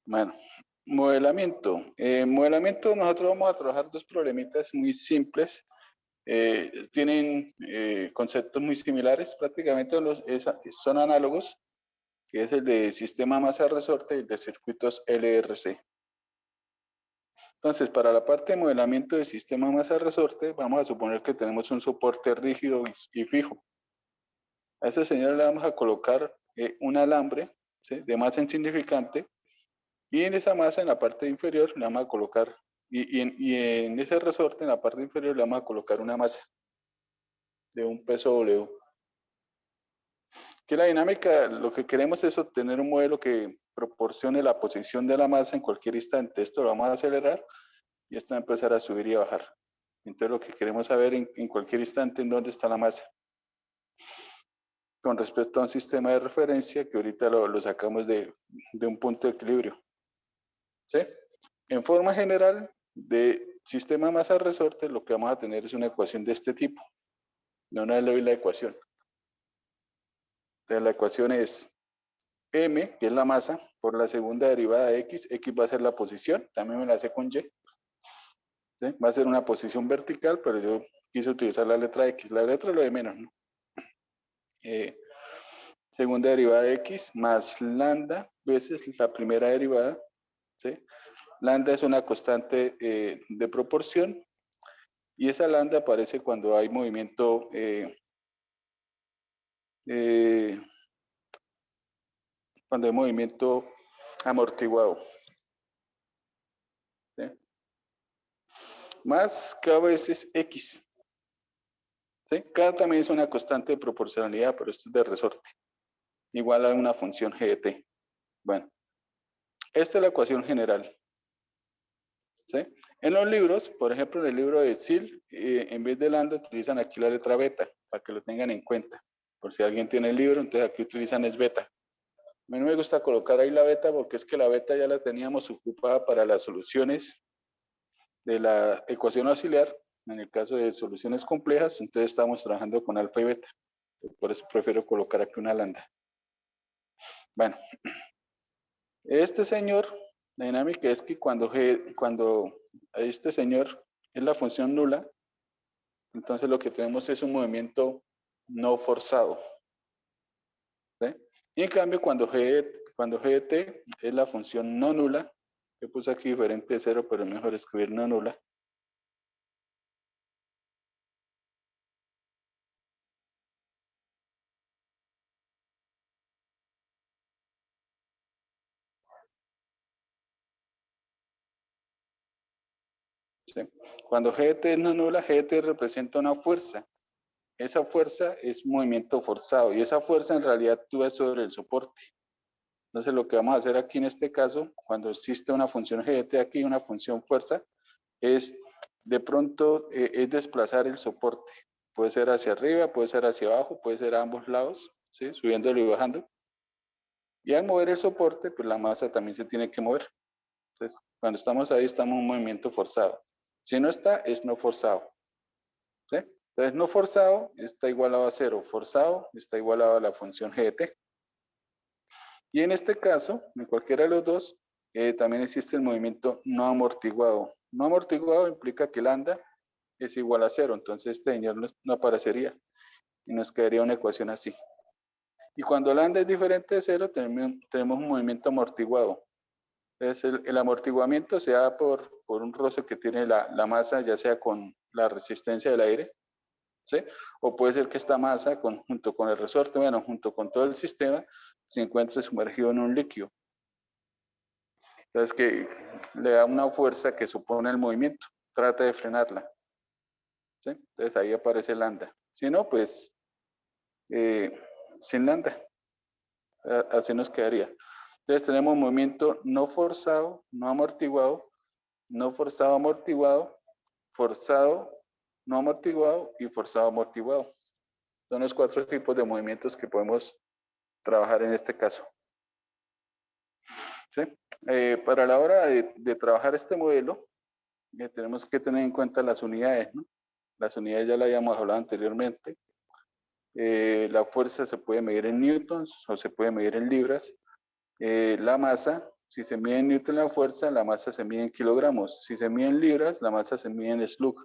Bueno, modelamiento. Modelamiento, nosotros vamos a trabajar dos problemitas muy simples. Tienen conceptos muy similares, prácticamente son análogos, que es el de sistema masa-resorte y el de circuitos LRC. Entonces, para la parte de modelamiento de sistema masa-resorte, vamos a suponer que tenemos un soporte rígido y fijo. A ese señor le vamos a colocar un alambre, ¿sí?, de masa insignificante, y en esa masa, en la parte inferior, le vamos a colocar, y en ese resorte, en la parte inferior, le vamos a colocar una masa de un peso W. Que la dinámica, lo que queremos es obtener un modelo que proporcione la posición de la masa en cualquier instante. Esto lo vamos a acelerar y esto va a empezar a subir y a bajar. Entonces lo que queremos saber en cualquier instante en dónde está la masa. Con respecto a un sistema de referencia que ahorita lo sacamos de un punto de equilibrio. ¿Sí? En forma general, de sistema masa-resorte, lo que vamos a tener es una ecuación de este tipo. No le doy la ecuación. Entonces la ecuación es M, que es la masa, por la segunda derivada de X. X va a ser la posición, también me la sé con Y. ¿Sí? Va a ser una posición vertical, pero yo quise utilizar la letra X. La letra es lo de menos, ¿no? Segunda derivada de X más lambda veces la primera derivada. ¿Sí? Lambda es una constante de proporción y esa lambda aparece cuando hay movimiento cuando hay movimiento amortiguado. ¿Sí? Más K veces X. ¿Sí? K también es una constante de proporcionalidad, pero esto es de resorte. Igual a una función g de t. Bueno, esta es la ecuación general. ¿Sí? En los libros, por ejemplo, en el libro de SIL, en vez de lambda utilizan aquí la letra beta, para que lo tengan en cuenta. Por si alguien tiene el libro, entonces aquí utilizan es beta. A mí no me gusta colocar ahí la beta porque es que la beta ya la teníamos ocupada para las soluciones de la ecuación auxiliar. En el caso de soluciones complejas, entonces estamos trabajando con alfa y beta. Por eso prefiero colocar aquí una lambda. Bueno, este señor, la dinámica es que cuando este señor es la función nula, entonces lo que tenemos es un movimiento no forzado. ¿Sí? Y en cambio, cuando g de t es la función no nula, yo puse aquí diferente de 0, pero es mejor escribir no nula. ¿Sí? Cuando g de t es no nula, g de t representa una fuerza. Esa fuerza es movimiento forzado y esa fuerza en realidad actúa sobre el soporte. Entonces lo que vamos a hacer aquí en este caso, cuando existe una función g de t aquí, una función fuerza, es de pronto es desplazar el soporte. Puede ser hacia arriba, puede ser hacia abajo, puede ser a ambos lados, ¿sí? Subiéndolo y bajando. Y al mover el soporte, pues la masa también se tiene que mover. Entonces, cuando estamos ahí, estamos en un movimiento forzado. Si no está, es no forzado. ¿Sí? Entonces, no forzado está igualado a 0. Forzado está igualado a la función g de t. Y en este caso, en cualquiera de los dos, también existe el movimiento no amortiguado. No amortiguado implica que lambda es igual a 0. Entonces, este señor no aparecería. Y nos quedaría una ecuación así. Y cuando lambda es diferente de 0, tenemos un movimiento amortiguado. Entonces, el amortiguamiento se da por un roce que tiene la masa, ya sea con la resistencia del aire, ¿sí? O puede ser que esta masa, junto con el resorte, bueno, junto con todo el sistema, se encuentre sumergido en un líquido. Entonces, que le da una fuerza que supone el movimiento, trata de frenarla. ¿Sí? Entonces, ahí aparece lambda. Si no, pues, sin lambda. Así nos quedaría. Entonces, tenemos movimiento no forzado, no amortiguado, no forzado amortiguado, forzado no amortiguado y forzado amortiguado. Son los 4 tipos de movimientos que podemos trabajar en este caso. ¿Sí? Para la hora de trabajar este modelo, tenemos que tener en cuenta las unidades, ¿no? Las unidades ya las habíamos hablado anteriormente. La fuerza se puede medir en newtons o se puede medir en libras. La masa, si se mide en newton la fuerza, la masa se mide en kilogramos. Si se mide en libras, la masa se mide en slug.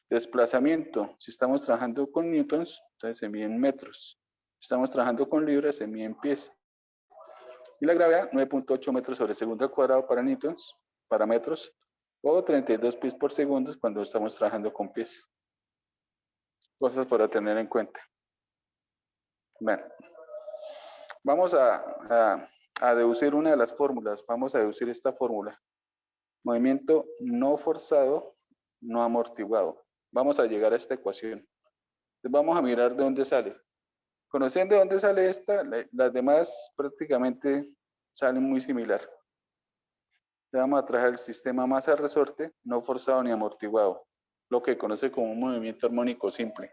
Desplazamiento, si estamos trabajando con newtons, entonces se mide en metros. Si estamos trabajando con libras, se mide en pies. Y la gravedad, 9.8 metros sobre segundo al cuadrado para newtons, para metros, o 32 pies por segundo cuando estamos trabajando con pies. Cosas para tener en cuenta. Bueno, vamos a deducir una de las fórmulas. Vamos a deducir esta fórmula. Movimiento no forzado, no amortiguado. Vamos a llegar a esta ecuación. Entonces vamos a mirar de dónde sale. Conociendo de dónde sale esta, las demás prácticamente salen muy similar. Vamos a traer el sistema masa-resorte, no forzado ni amortiguado, lo que conoce como un movimiento armónico simple.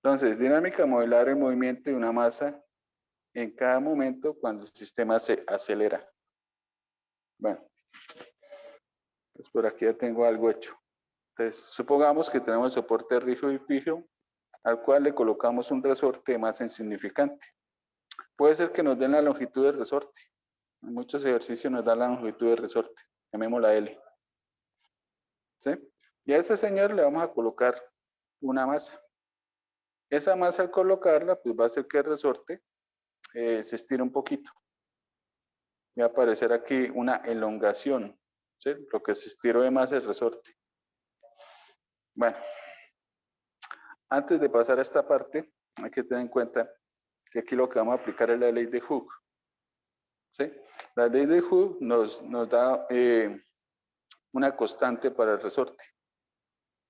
Entonces, dinámica modelar el movimiento de una masa en cada momento cuando el sistema se acelera. Bueno, pues por aquí ya tengo algo hecho. Entonces, supongamos que tenemos el soporte rígido y fijo, al cual le colocamos un resorte de masa insignificante. Puede ser que nos den la longitud del resorte. En muchos ejercicios nos da la longitud del resorte. Llamémosla L. ¿Sí? Y a este señor le vamos a colocar una masa. Esa masa al colocarla, pues va a hacer que el resorte se estire un poquito. Va a aparecer aquí una elongación, ¿sí? Lo que se estiró de más el resorte. Bueno, antes de pasar a esta parte, hay que tener en cuenta que aquí lo que vamos a aplicar es la ley de Hooke. ¿Sí? La ley de Hooke nos da una constante para el resorte.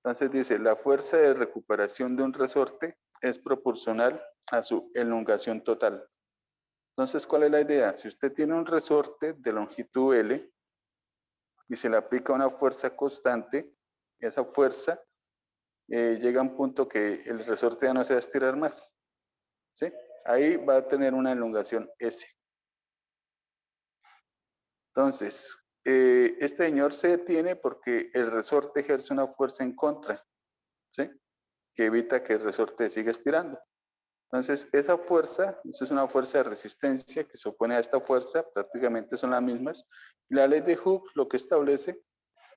Entonces dice, la fuerza de recuperación de un resorte es proporcional a su elongación total. Entonces, ¿cuál es la idea? Si usted tiene un resorte de longitud L y se le aplica una fuerza constante, esa fuerza llega a un punto que el resorte ya no se va a estirar más. ¿Sí? Ahí va a tener una elongación S. Entonces, este señor se detiene porque el resorte ejerce una fuerza en contra, ¿sí? Que evita que el resorte siga estirando. Entonces, esa fuerza, eso es una fuerza de resistencia que se opone a esta fuerza, prácticamente son las mismas. La ley de Hooke lo que establece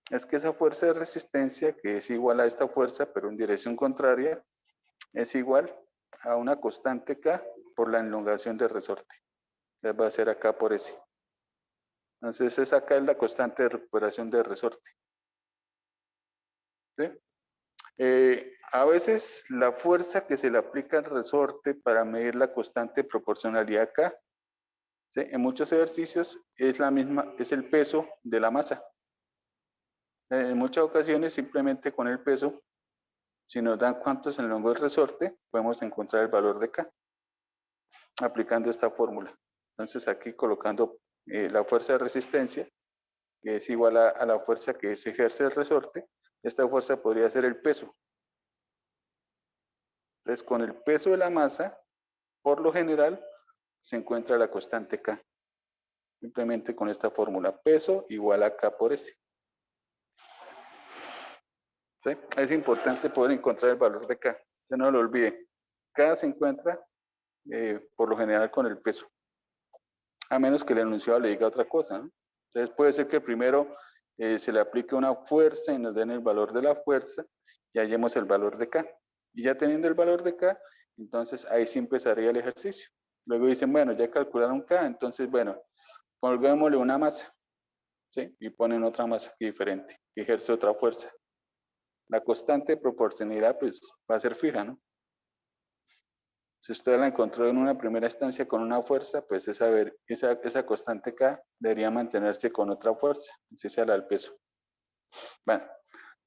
es que esa fuerza de resistencia, que es igual a esta fuerza, pero en dirección contraria, es igual a una constante K por la elongación del resorte. Entonces va a ser acá por S. Entonces, esa K es la constante de recuperación del resorte. ¿Sí? A veces la fuerza que se le aplica al resorte para medir la constante de proporcionalidad K, ¿sí? En muchos ejercicios es la misma, es el peso de la masa. En muchas ocasiones simplemente con el peso, si nos dan cuánto es el longo del resorte, podemos encontrar el valor de K aplicando esta fórmula. Entonces aquí colocando la fuerza de resistencia, que es igual a la fuerza que se ejerce el resorte, esta fuerza podría ser el peso. Entonces, con el peso de la masa, por lo general, se encuentra la constante K. Simplemente con esta fórmula, peso igual a K por S. ¿Sí? Es importante poder encontrar el valor de K. Que no lo olvide. K se encuentra, por lo general, con el peso. A menos que el enunciado le diga otra cosa, ¿no? Entonces, puede ser que primero se le aplique una fuerza y nos den el valor de la fuerza y hallemos el valor de K. Y ya teniendo el valor de K, entonces ahí sí empezaría el ejercicio. Luego dicen, bueno, ya calcularon K, entonces, bueno, colguémosle una masa, ¿sí? Y ponen otra masa diferente, que ejerce otra fuerza. La constante de proporcionalidad, pues, va a ser fija, ¿no? Si usted la encontró en una primera instancia con una fuerza, pues esa constante K debería mantenerse con otra fuerza, así sea la del peso. Bueno,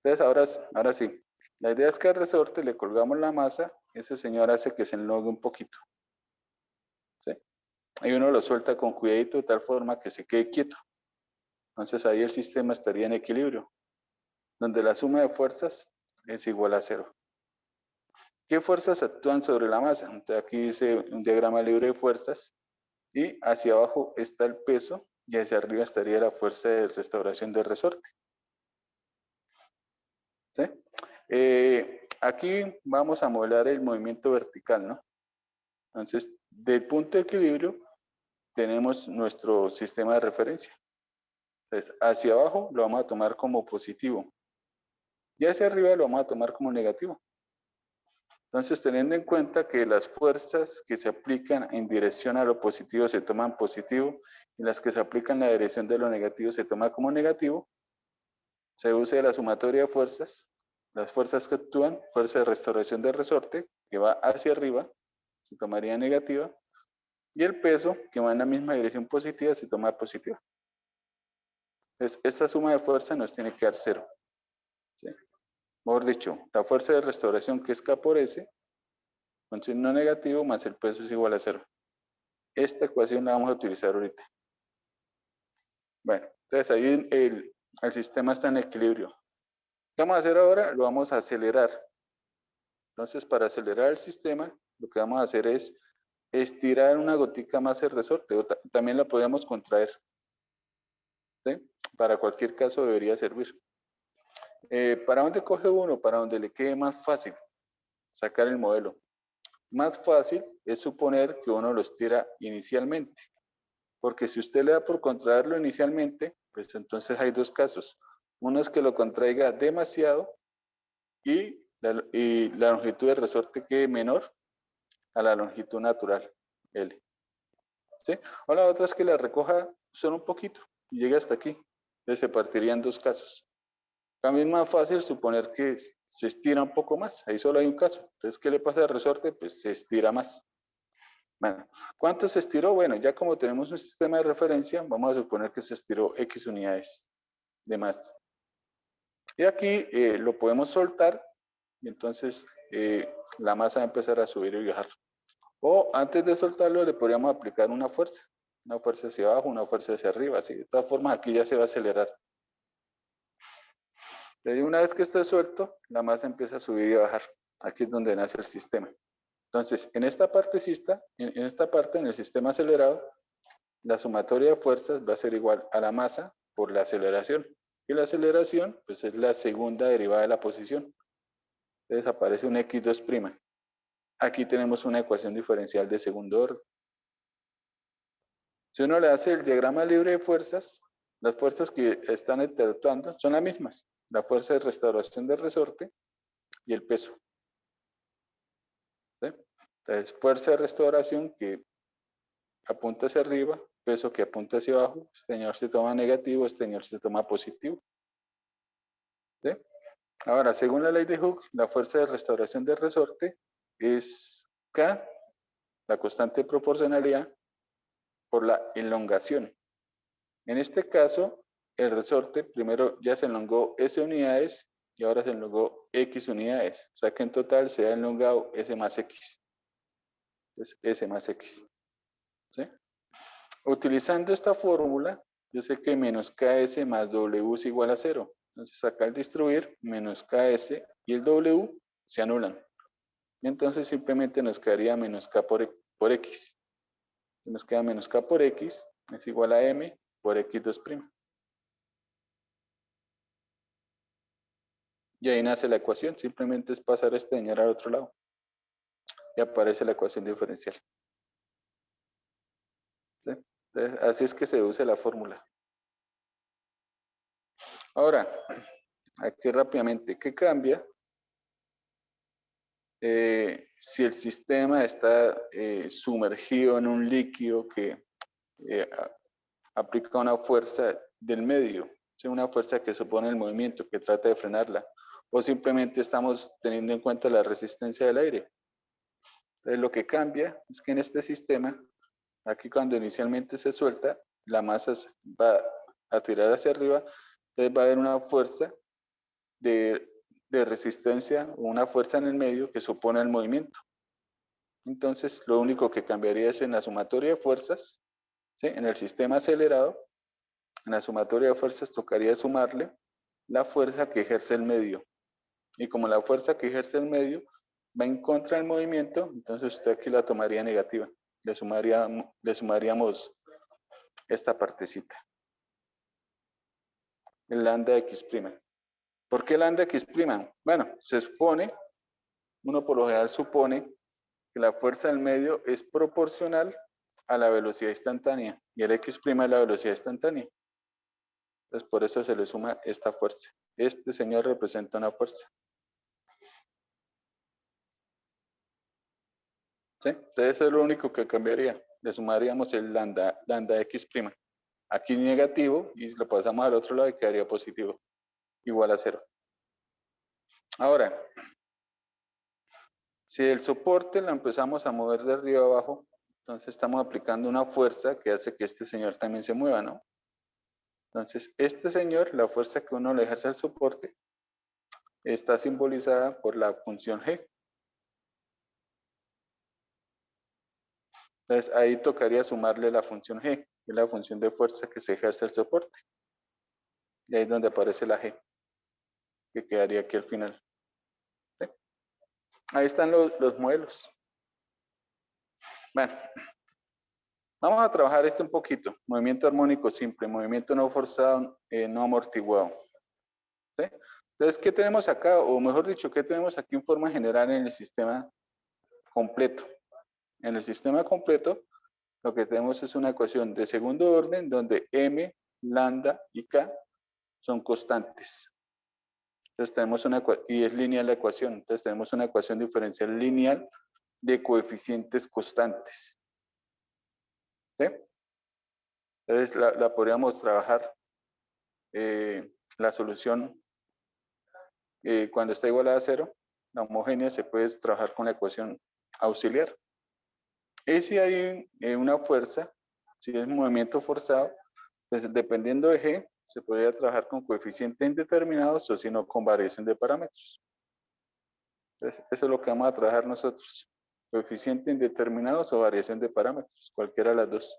entonces ahora sí. La idea es que al resorte le colgamos la masa, ese señor hace que se enlogue un poquito. ¿Sí? Y uno lo suelta con cuidadito de tal forma que se quede quieto. Entonces ahí el sistema estaría en equilibrio, donde la suma de fuerzas es igual a 0. ¿Qué fuerzas actúan sobre la masa? Entonces aquí dice un diagrama libre de fuerzas y hacia abajo está el peso y hacia arriba estaría la fuerza de restauración del resorte. ¿Sí? aquí vamos a modelar el movimiento vertical, ¿no? Entonces, del punto de equilibrio, tenemos nuestro sistema de referencia. Entonces, hacia abajo lo vamos a tomar como positivo. Y hacia arriba lo vamos a tomar como negativo. Entonces, teniendo en cuenta que las fuerzas que se aplican en dirección a lo positivo se toman positivo y las que se aplican en la dirección de lo negativo se toman como negativo, se usa la sumatoria de fuerzas. Las fuerzas que actúan, fuerza de restauración del resorte, que va hacia arriba, se tomaría negativa, y el peso, que va en la misma dirección positiva, se toma positiva. Entonces, esta suma de fuerza nos tiene que dar 0. ¿Sí? Mejor dicho, la fuerza de restauración, que es K por S, con signo negativo, más el peso es igual a 0. Esta ecuación la vamos a utilizar ahorita. Bueno, entonces ahí el sistema está en equilibrio. ¿Qué vamos a hacer ahora? Lo vamos a acelerar. Entonces, para acelerar el sistema, lo que vamos a hacer es estirar una gotica más el resorte, o también la podemos contraer. ¿Sí? Para cualquier caso debería servir. ¿Para dónde coge uno? Para donde le quede más fácil sacar el modelo. Más fácil es suponer que uno lo estira inicialmente, porque si usted le da por contraerlo inicialmente, pues entonces hay dos casos. Uno es que lo contraiga demasiado y la longitud del resorte quede menor a la longitud natural, L. ¿Sí? O la otra es que la recoja solo un poquito y llegue hasta aquí. Entonces se partiría en dos casos. También es más fácil suponer que se estira un poco más. Ahí solo hay un caso. Entonces, ¿qué le pasa al resorte? Pues se estira más. Bueno, ¿cuánto se estiró? Bueno, ya como tenemos un sistema de referencia, vamos a suponer que se estiró X unidades de más. Y aquí lo podemos soltar y entonces la masa va a empezar a subir y bajar. O antes de soltarlo le podríamos aplicar una fuerza hacia abajo, una fuerza hacia arriba. Así. De todas formas, aquí ya se va a acelerar. Y una vez que esté suelto, la masa empieza a subir y a bajar. Aquí es donde nace el sistema. Entonces, en esta partecita, en esta parte, en el sistema acelerado, la sumatoria de fuerzas va a ser igual a la masa por la aceleración. Y la aceleración, pues es la segunda derivada de la posición. Entonces aparece un x2'. Aquí tenemos una ecuación diferencial de segundo orden. Si uno le hace el diagrama libre de fuerzas, las fuerzas que están interactuando son las mismas. La fuerza de restauración del resorte y el peso. ¿Sí? Entonces, fuerza de restauración que apunta hacia arriba, peso que apunta hacia abajo, este señor se toma negativo, este señor se toma positivo. ¿Sí? Ahora, según la ley de Hooke, la fuerza de restauración del resorte es K, la constante de proporcionalidad, por la elongación. En este caso, el resorte primero ya se elongó S unidades y ahora se elongó X unidades. O sea que en total se ha elongado S más X. Es S más X. ¿Sí? Utilizando esta fórmula, yo sé que menos KS más W es igual a 0. Entonces acá al distribuir, menos KS y el W se anulan. Y entonces simplemente nos quedaría menos K por X. Nos queda menos K por X es igual a M por X2'. Y ahí nace la ecuación. Simplemente es pasar este señor al otro lado. Y aparece la ecuación diferencial. ¿Sí? Entonces, así es que se usa la fórmula. Ahora, aquí rápidamente, ¿qué cambia? Si el sistema está sumergido en un líquido que aplica una fuerza del medio, ¿sí? Una fuerza que supone el movimiento, que trata de frenarla, o simplemente estamos teniendo en cuenta la resistencia del aire. Entonces, lo que cambia es que en este sistema, aquí cuando inicialmente se suelta, la masa va a tirar hacia arriba, entonces va a haber una fuerza de resistencia o una fuerza en el medio que supone el movimiento. Entonces, lo único que cambiaría es en la sumatoria de fuerzas, ¿sí? En el sistema acelerado, en la sumatoria de fuerzas tocaría sumarle la fuerza que ejerce el medio. Y como la fuerza que ejerce el medio va en contra del movimiento, entonces usted aquí la tomaría negativa. Le sumaríamos esta partecita. El lambda x'. ¿Por qué lambda x'? Bueno, se supone uno por lo general supone que la fuerza del medio es proporcional a la velocidad instantánea y el x' es la velocidad instantánea. Entonces por eso se le suma esta fuerza. Este señor representa una fuerza. ¿Sí? Entonces eso es lo único que cambiaría. Le sumaríamos el lambda x'. Aquí negativo y lo pasamos al otro lado y quedaría positivo. Igual a 0. Ahora, si el soporte lo empezamos a mover de arriba a abajo, entonces estamos aplicando una fuerza que hace que este señor también se mueva, ¿no? Entonces, este señor, la fuerza que uno le ejerce al soporte, está simbolizada por la función G. Entonces, ahí tocaría sumarle la función G, que es la función de fuerza que se ejerce al soporte. Y ahí es donde aparece la G, que quedaría aquí al final. ¿Sí? Ahí están los modelos. Bueno, vamos a trabajar esto un poquito. Movimiento armónico simple, movimiento no forzado, no amortiguado. ¿Sí? Entonces, ¿qué tenemos acá? O mejor dicho, ¿qué tenemos aquí en forma general en el sistema completo? En el sistema completo, lo que tenemos es una ecuación de segundo orden donde m, lambda y k son constantes. Entonces tenemos y es lineal la ecuación. Entonces tenemos una ecuación diferencial lineal de coeficientes constantes. ¿Sí? Entonces la podríamos trabajar, la solución cuando está igualada a 0, la homogénea se puede trabajar con la ecuación auxiliar. Y si hay una fuerza, si es un movimiento forzado, pues dependiendo de G, se podría trabajar con coeficientes indeterminados o si no con variación de parámetros. Entonces, eso es lo que vamos a trabajar nosotros. Coeficientes indeterminados o variación de parámetros, cualquiera de las dos.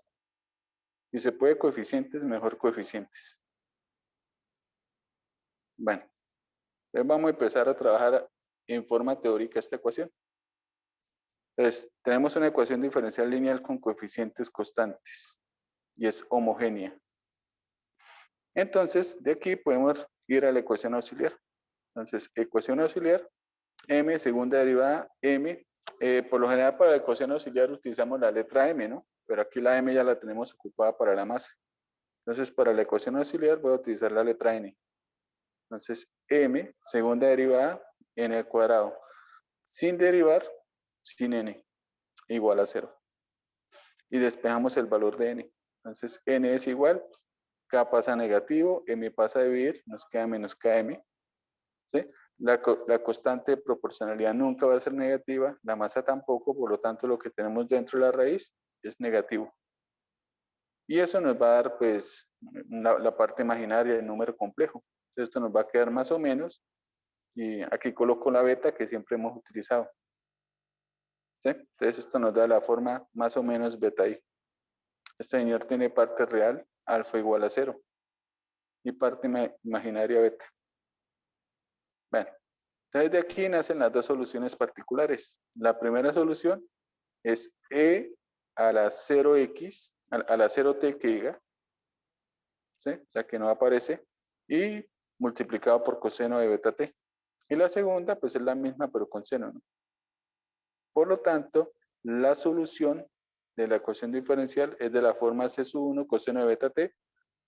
Si se puede coeficientes, mejor coeficientes. Bueno, entonces vamos a empezar a trabajar en forma teórica esta ecuación. Entonces, tenemos una ecuación diferencial lineal con coeficientes constantes y es homogénea. Entonces, de aquí podemos ir a la ecuación auxiliar. Entonces, ecuación auxiliar, m, segunda derivada, m. Por lo general, para la ecuación auxiliar utilizamos la letra m, ¿no? Pero aquí la m ya la tenemos ocupada para la masa. Entonces, para la ecuación auxiliar voy a utilizar la letra n. Entonces, m, segunda derivada, n al cuadrado. Sin derivar, sin n, igual a 0. Y despejamos el valor de n. Entonces, n es igual, k pasa a negativo, m pasa a dividir, nos queda menos km. ¿Sí? La constante de proporcionalidad nunca va a ser negativa, la masa tampoco, por lo tanto lo que tenemos dentro de la raíz es negativo. Y eso nos va a dar pues la parte imaginaria del número complejo. Entonces, esto nos va a quedar más o menos, y aquí coloco la beta que siempre hemos utilizado. ¿Sí? Entonces esto nos da la forma más o menos beta i. Este señor tiene parte real, alfa igual a 0, y parte imaginaria beta. Bueno, entonces de aquí nacen las dos soluciones particulares. La primera solución es e a la 0x, a la 0t que diga, ¿sí? O sea que no aparece, y multiplicado por coseno de beta t. Y la segunda pues es la misma pero con seno, ¿no? Por lo tanto, la solución de la ecuación diferencial es de la forma c sub 1 coseno de beta t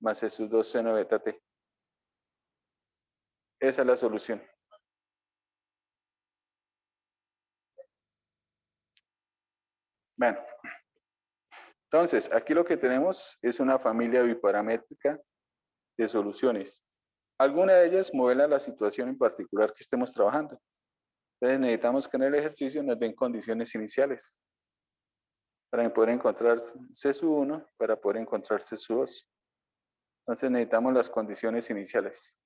más c sub 2 seno de beta t. Esa es la solución. Bueno, entonces aquí lo que tenemos es una familia biparamétrica de soluciones. Alguna de ellas modela la situación en particular que estemos trabajando. Entonces necesitamos que en el ejercicio nos den condiciones iniciales para poder encontrar C sub 1, para poder encontrar C sub 2. Entonces necesitamos las condiciones iniciales.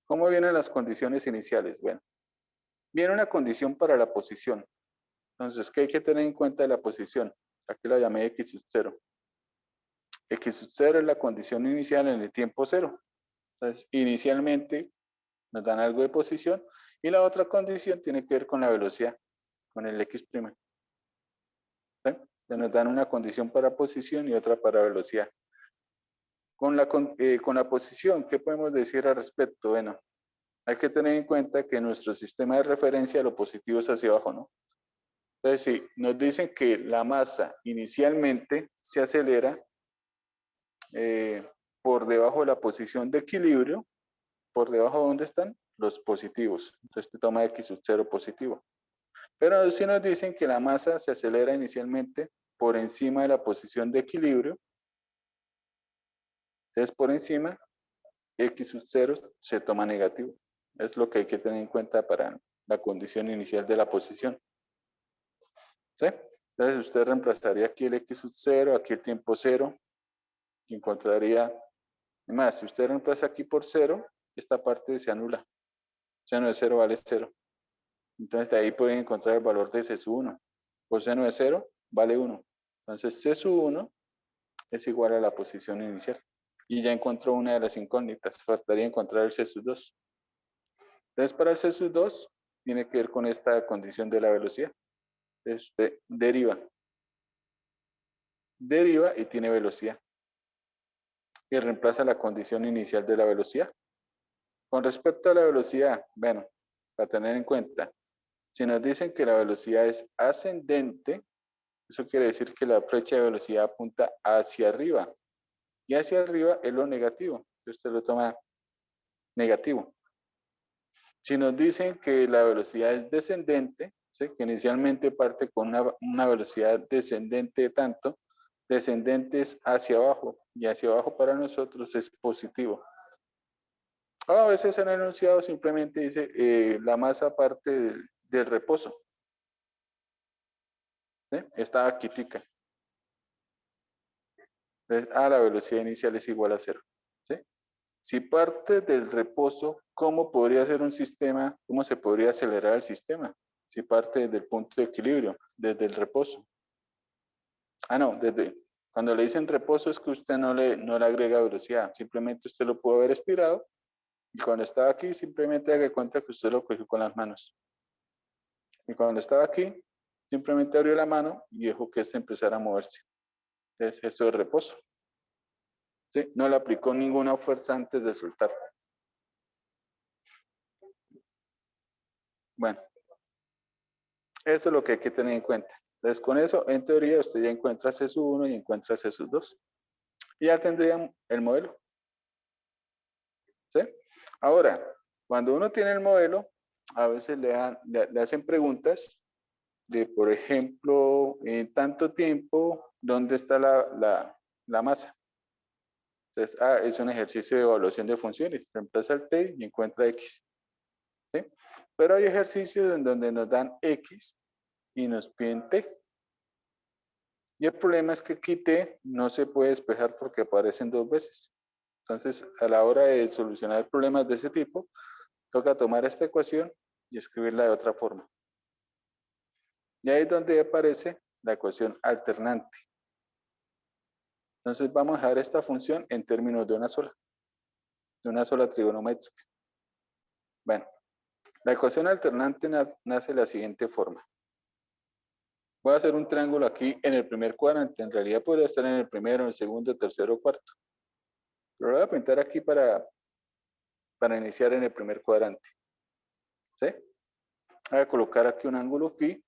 ¿Cómo vienen las condiciones iniciales? Bueno, viene una condición para la posición. Entonces, ¿qué hay que tener en cuenta de la posición? Aquí la llamé x sub 0. X sub 0 es la condición inicial en el tiempo 0. Entonces, inicialmente nos dan algo de posición y la otra condición tiene que ver con la velocidad, con el x'. ¿Sí? Nos dan una condición para posición y otra para velocidad. Con la posición, ¿qué podemos decir al respecto? Bueno, hay que tener en cuenta que nuestro sistema de referencia lo positivo es hacia abajo, ¿no? Entonces, si nos dicen que la masa inicialmente se acelera por debajo de la posición de equilibrio, por debajo de donde están los positivos. Entonces te toma x sub 0 positivo. Pero si nos dicen que la masa se acelera inicialmente por encima de la posición de equilibrio, entonces por encima, x sub 0 se toma negativo. Es lo que hay que tener en cuenta para la condición inicial de la posición. ¿Sí? Entonces usted reemplazaría aquí el x sub 0, aquí el tiempo 0, y encontraría, más, si usted reemplaza aquí por 0, esta parte se anula. Seno de 0 vale 0. Entonces de ahí pueden encontrar el valor de C sub 1. Por seno de 0 vale 1. Entonces C sub 1 es igual a la posición inicial. Y ya encontró una de las incógnitas. Faltaría encontrar el C sub 2. Entonces para el C sub 2 tiene que ver con esta condición de la velocidad. Entonces deriva y tiene velocidad. Y reemplaza la condición inicial de la velocidad. Con respecto a la velocidad, bueno, para tener en cuenta, si nos dicen que la velocidad es ascendente, eso quiere decir que la flecha de velocidad apunta hacia arriba. Y hacia arriba es lo negativo. Usted lo toma negativo. Si nos dicen que la velocidad es descendente, ¿sí? Que inicialmente parte con una velocidad descendente de tanto, descendente es hacia abajo. Y hacia abajo para nosotros es positivo. A veces en el enunciado simplemente dice la masa parte del reposo. ¿Sí? Esta quitica. Entonces, la velocidad inicial es igual a 0. ¿Sí? Si parte del reposo, ¿cómo podría ser un sistema? ¿Cómo se podría acelerar el sistema? Si parte desde el punto de equilibrio, desde el reposo. No, cuando le dicen reposo es que usted no le agrega velocidad. Simplemente usted lo puede haber estirado y cuando estaba aquí simplemente haga cuenta que usted lo cogió con las manos. Y cuando estaba aquí, simplemente abrió la mano y dejó que este empezara a moverse. Entonces, eso es reposo. ¿Sí? No le aplicó ninguna fuerza antes de soltar. Bueno, eso es lo que hay que tener en cuenta. Entonces, con eso, en teoría, usted ya encuentra C sub 1 y encuentra C sub 2. Y ya tendrían el modelo. ¿Sí? Ahora, cuando uno tiene el modelo, a veces le hacen preguntas de, por ejemplo, en tanto tiempo, ¿dónde está la masa? Entonces, es un ejercicio de evaluación de funciones. Reemplaza el t y encuentra x. ¿Sí? Pero hay ejercicios en donde nos dan x y nos piden t. Y el problema es que aquí t no se puede despejar porque aparecen dos veces. Entonces, a la hora de solucionar problemas de ese tipo, toca tomar esta ecuación y escribirla de otra forma. Y ahí es donde aparece la ecuación alternante. Entonces vamos a dejar esta función en términos de una sola trigonométrica. Bueno, la ecuación alternante nace de la siguiente forma. Voy a hacer un triángulo aquí en el primer cuadrante. En realidad podría estar en el primero, en el segundo, tercero, cuarto. Pero lo voy a pintar aquí para iniciar en el primer cuadrante. ¿Sí? Voy a colocar aquí un ángulo phi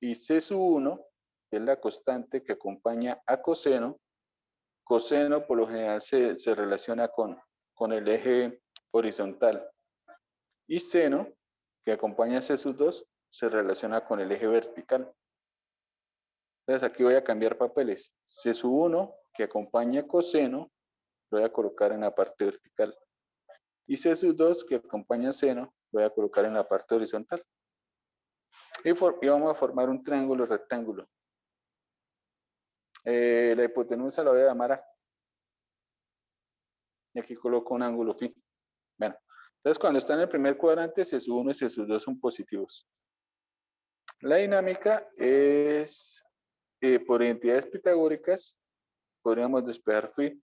y C sub 1, que es la constante que acompaña a coseno. Coseno por lo general se relaciona con el eje horizontal. Y seno, que acompaña a C sub 2, se relaciona con el eje vertical. Entonces aquí voy a cambiar papeles. C sub 1, que acompaña a coseno, lo voy a colocar en la parte vertical. Y C sub 2, que acompaña a seno, lo voy a colocar en la parte horizontal. Y vamos a formar un triángulo rectángulo. La hipotenusa la voy a llamar A. Y aquí coloco un ángulo phi. Bueno, entonces cuando está en el primer cuadrante, C sub 1 y C sub 2 son positivos. La dinámica es, por identidades pitagóricas, podríamos despejar phi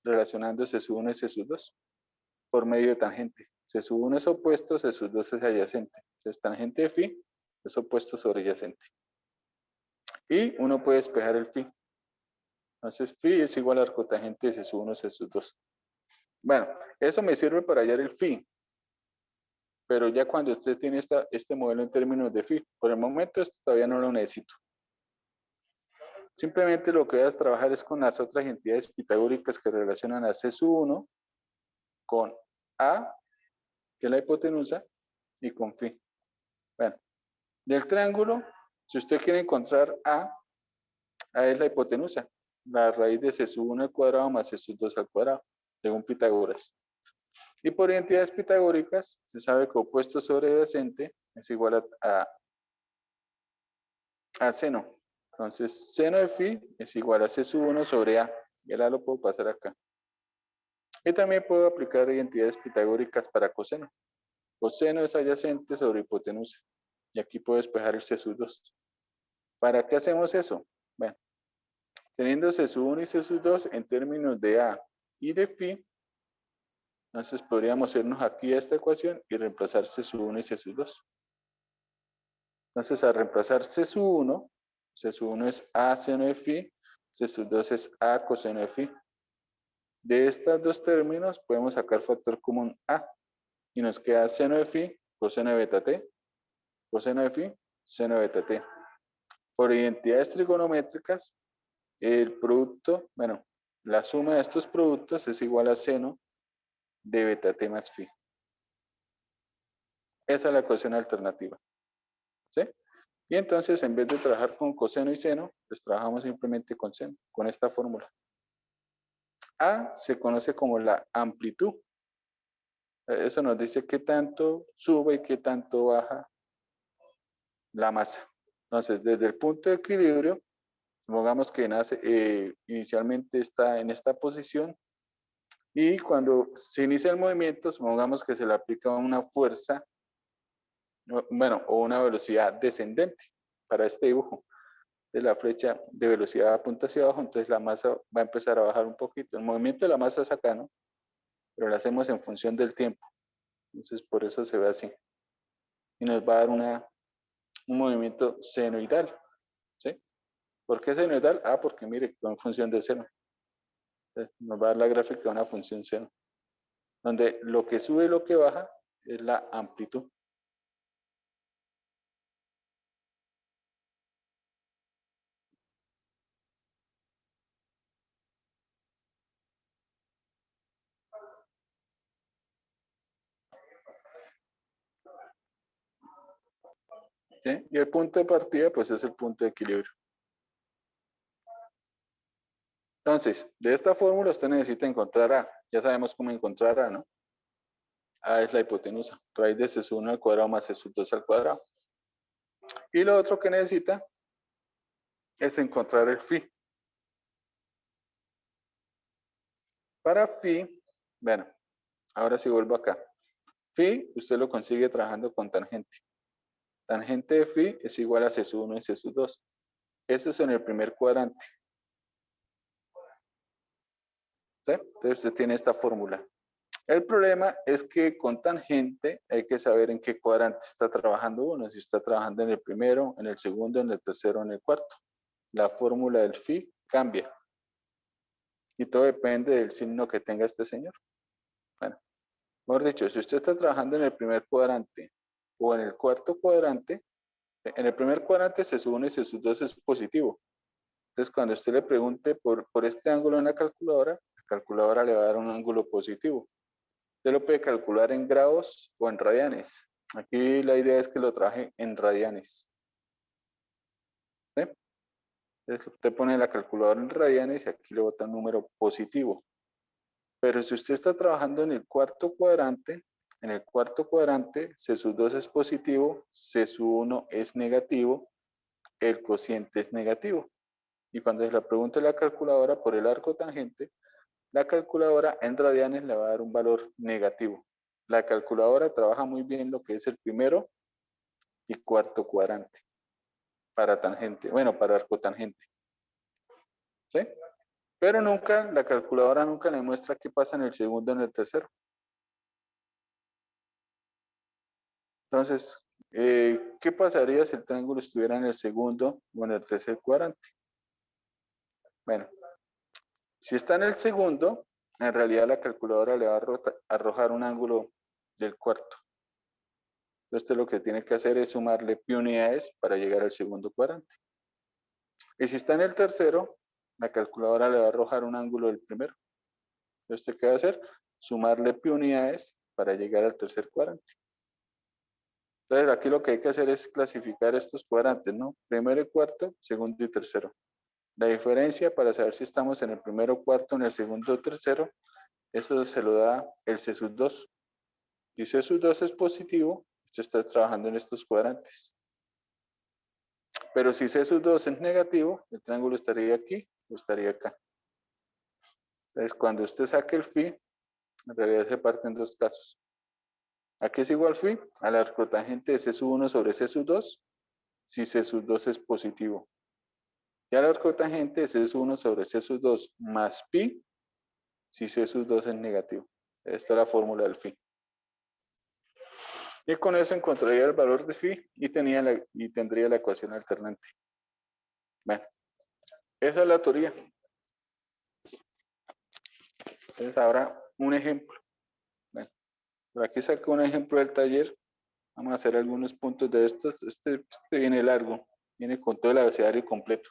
relacionando C sub 1 y C sub 2 por medio de tangente. C sub 1 es opuesto, C sub 2 es adyacente. Entonces tangente de phi es opuesto sobre adyacente. Y uno puede despejar el phi. Entonces phi es igual al cotangente de C sub 1 y C sub 2. Bueno, eso me sirve para hallar el phi. pero ya cuando usted tiene este modelo en términos de phi, por el momento esto todavía no lo necesito. Simplemente lo que voy a trabajar es con las otras entidades pitagóricas que relacionan a C sub 1 con A, que es la hipotenusa, y con phi. Bueno, del triángulo, si usted quiere encontrar A es la hipotenusa, la raíz de C sub 1 al cuadrado más C sub 2 al cuadrado, según Pitágoras. Y por identidades pitagóricas, se sabe que opuesto sobre adyacente es igual a seno. Entonces, seno de phi es igual a C sub 1 sobre A. Y ahora lo puedo pasar acá. Y también puedo aplicar identidades pitagóricas para coseno. Coseno es adyacente sobre hipotenusa. Y aquí puedo despejar el C sub 2. ¿Para qué hacemos eso? Bueno, teniendo C sub 1 y C sub 2 en términos de A y de phi, entonces podríamos irnos aquí a esta ecuación y reemplazar C sub 1 y C sub 2. Entonces, al reemplazar C sub 1, C sub 1 es A seno de phi, C sub 2 es A coseno de phi. De estos dos términos podemos sacar factor común A y nos queda seno de phi, coseno de beta t, coseno de phi, seno de beta t. Por identidades trigonométricas, el producto, bueno, la suma de estos productos es igual a seno de beta t más phi. Esa es la ecuación alternativa. ¿Sí? Y entonces, en vez de trabajar con coseno y seno, pues trabajamos simplemente con seno, con esta fórmula. A se conoce como la amplitud. Eso nos dice qué tanto sube y qué tanto baja la masa. Entonces, desde el punto de equilibrio, supongamos que inicialmente está en esta posición y cuando se inicia el movimiento, supongamos que se le aplica una fuerza, bueno, o una velocidad descendente para este dibujo de la flecha de velocidad apunta hacia abajo, entonces la masa va a empezar a bajar un poquito. El movimiento de la masa es acá, ¿no? Pero lo hacemos en función del tiempo. Entonces, por eso se ve así. Y nos va a dar un movimiento senoidal. ¿Sí? ¿Por qué senoidal? Ah, porque mire, en función del seno. Entonces, nos va a dar la gráfica de una función seno, donde lo que sube y lo que baja es la amplitud. ¿Sí? Y el punto de partida, pues es el punto de equilibrio. Entonces, de esta fórmula usted necesita encontrar A. Ya sabemos cómo encontrar A, ¿no? A es la hipotenusa, raíz de C 1 al cuadrado más C 2 al cuadrado. Y lo otro que necesita es encontrar el phi. Para phi, bueno, ahora sí vuelvo acá. Phi, usted lo consigue trabajando con tangente. Tangente de phi es igual a C 1 y C 2. Eso es en el primer cuadrante. ¿Sí? Entonces usted tiene esta fórmula. El problema es que con tangente hay que saber en qué cuadrante está trabajando uno, si está trabajando en el primero, en el segundo, en el tercero, en el cuarto. La fórmula del phi cambia. Y todo depende del signo que tenga este señor. Bueno, mejor dicho, si usted está trabajando en el primer cuadrante o en el cuarto cuadrante, en el primer cuadrante se sube 1 y se sube 2 es positivo. Entonces, cuando usted le pregunte por este ángulo en la calculadora le va a dar un ángulo positivo. Usted lo puede calcular en grados o en radianes. Aquí la idea es que lo trabaje en radianes. ¿Sí? Entonces, usted pone la calculadora en radianes y aquí le bota un número positivo. Pero si usted está trabajando en el cuarto cuadrante, C sub 2 es positivo, C sub 1 es negativo, el cociente es negativo. Y cuando se le pregunte a la calculadora por el arco tangente, la calculadora en radianes le va a dar un valor negativo. La calculadora trabaja muy bien lo que es el primero y cuarto cuadrante para tangente, bueno, para arco tangente. ¿Sí? Pero la calculadora nunca le muestra qué pasa en el segundo o en el tercero. Entonces, ¿qué pasaría si el triángulo estuviera en el segundo o en el tercer cuadrante? Bueno, si está en el segundo, en realidad la calculadora le va a arrojar un ángulo del cuarto. Entonces lo que tiene que hacer es sumarle pi unidades para llegar al segundo cuadrante. Y si está en el tercero, la calculadora le va a arrojar un ángulo del primero. Entonces, ¿qué va a hacer? Sumarle pi unidades para llegar al tercer cuadrante. Entonces, aquí lo que hay que hacer es clasificar estos cuadrantes, ¿no? Primero y cuarto, segundo y tercero. La diferencia para saber si estamos en el primero, cuarto, en el segundo o tercero, eso se lo da el C sub 2. Si C sub 2 es positivo, usted está trabajando en estos cuadrantes. Pero si C sub 2 es negativo, el triángulo estaría aquí o estaría acá. Entonces, cuando usted saque el phi, en realidad se parte en dos casos. Aquí es igual phi a la arcotangente de C sub 1 sobre C sub 2, si C sub 2 es positivo. Y a la arcotangente de C sub 1 sobre C sub 2 más pi, si C sub 2 es negativo. Esta es la fórmula del phi. Y con eso encontraría el valor de phi y tendría la ecuación alternante. Bueno, esa es la teoría. Entonces ahora un ejemplo. Bueno, por aquí saco un ejemplo del taller. Vamos a hacer algunos puntos de estos. Este viene largo, viene con todo el abecedario completo.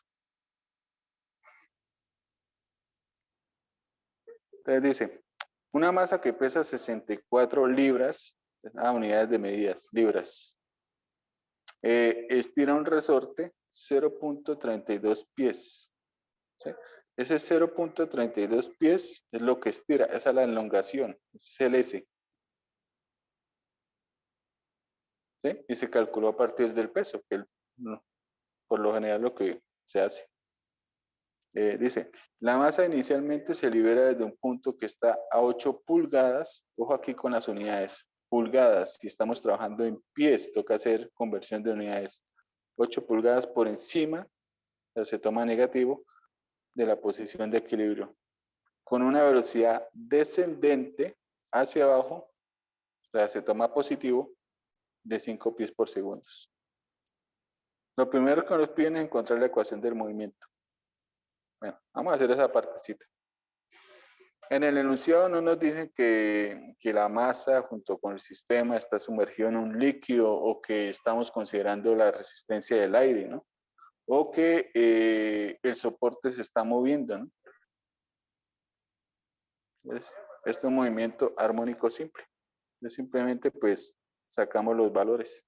Entonces dice, una masa que pesa 64 libras, unidades de medidas, libras, estira un resorte 0.32 pies. ¿Sí? Ese 0.32 pies es lo que estira, esa es la elongación, ese es el S. ¿Sí? Y se calculó a partir del peso, que por lo general lo que se hace. Dice, la masa inicialmente se libera desde un punto que está a 8 pulgadas, ojo aquí con las unidades, pulgadas, si estamos trabajando en pies, toca hacer conversión de unidades, 8 pulgadas por encima, pero se toma negativo, de la posición de equilibrio, con una velocidad descendente hacia abajo, o sea, se toma positivo, de 5 pies por segundo. Lo primero que nos piden es encontrar la ecuación del movimiento. Bueno, vamos a hacer esa partecita. En el enunciado no nos dicen que la masa junto con el sistema está sumergido en un líquido o que estamos considerando la resistencia del aire, ¿no? O que el soporte se está moviendo, ¿no? Esto es un movimiento armónico simple. Entonces, simplemente pues sacamos los valores.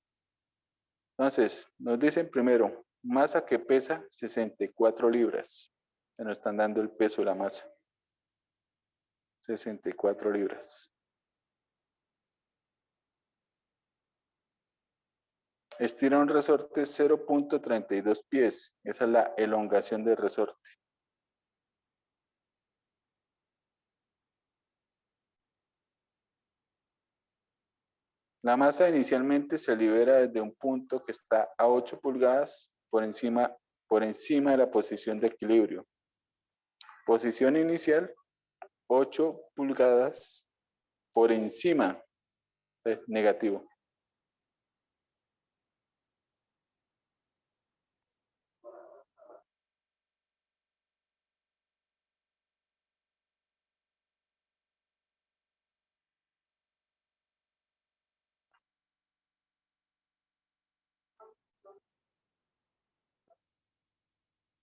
Entonces, nos dicen primero, masa que pesa 64 libras. Se nos están dando el peso de la masa. 64 libras. Estira un resorte 0.32 pies. Esa es la elongación del resorte. La masa inicialmente se libera desde un punto que está a 8 pulgadas por encima de la posición de equilibrio. Posición inicial, 8 pulgadas por encima, negativo.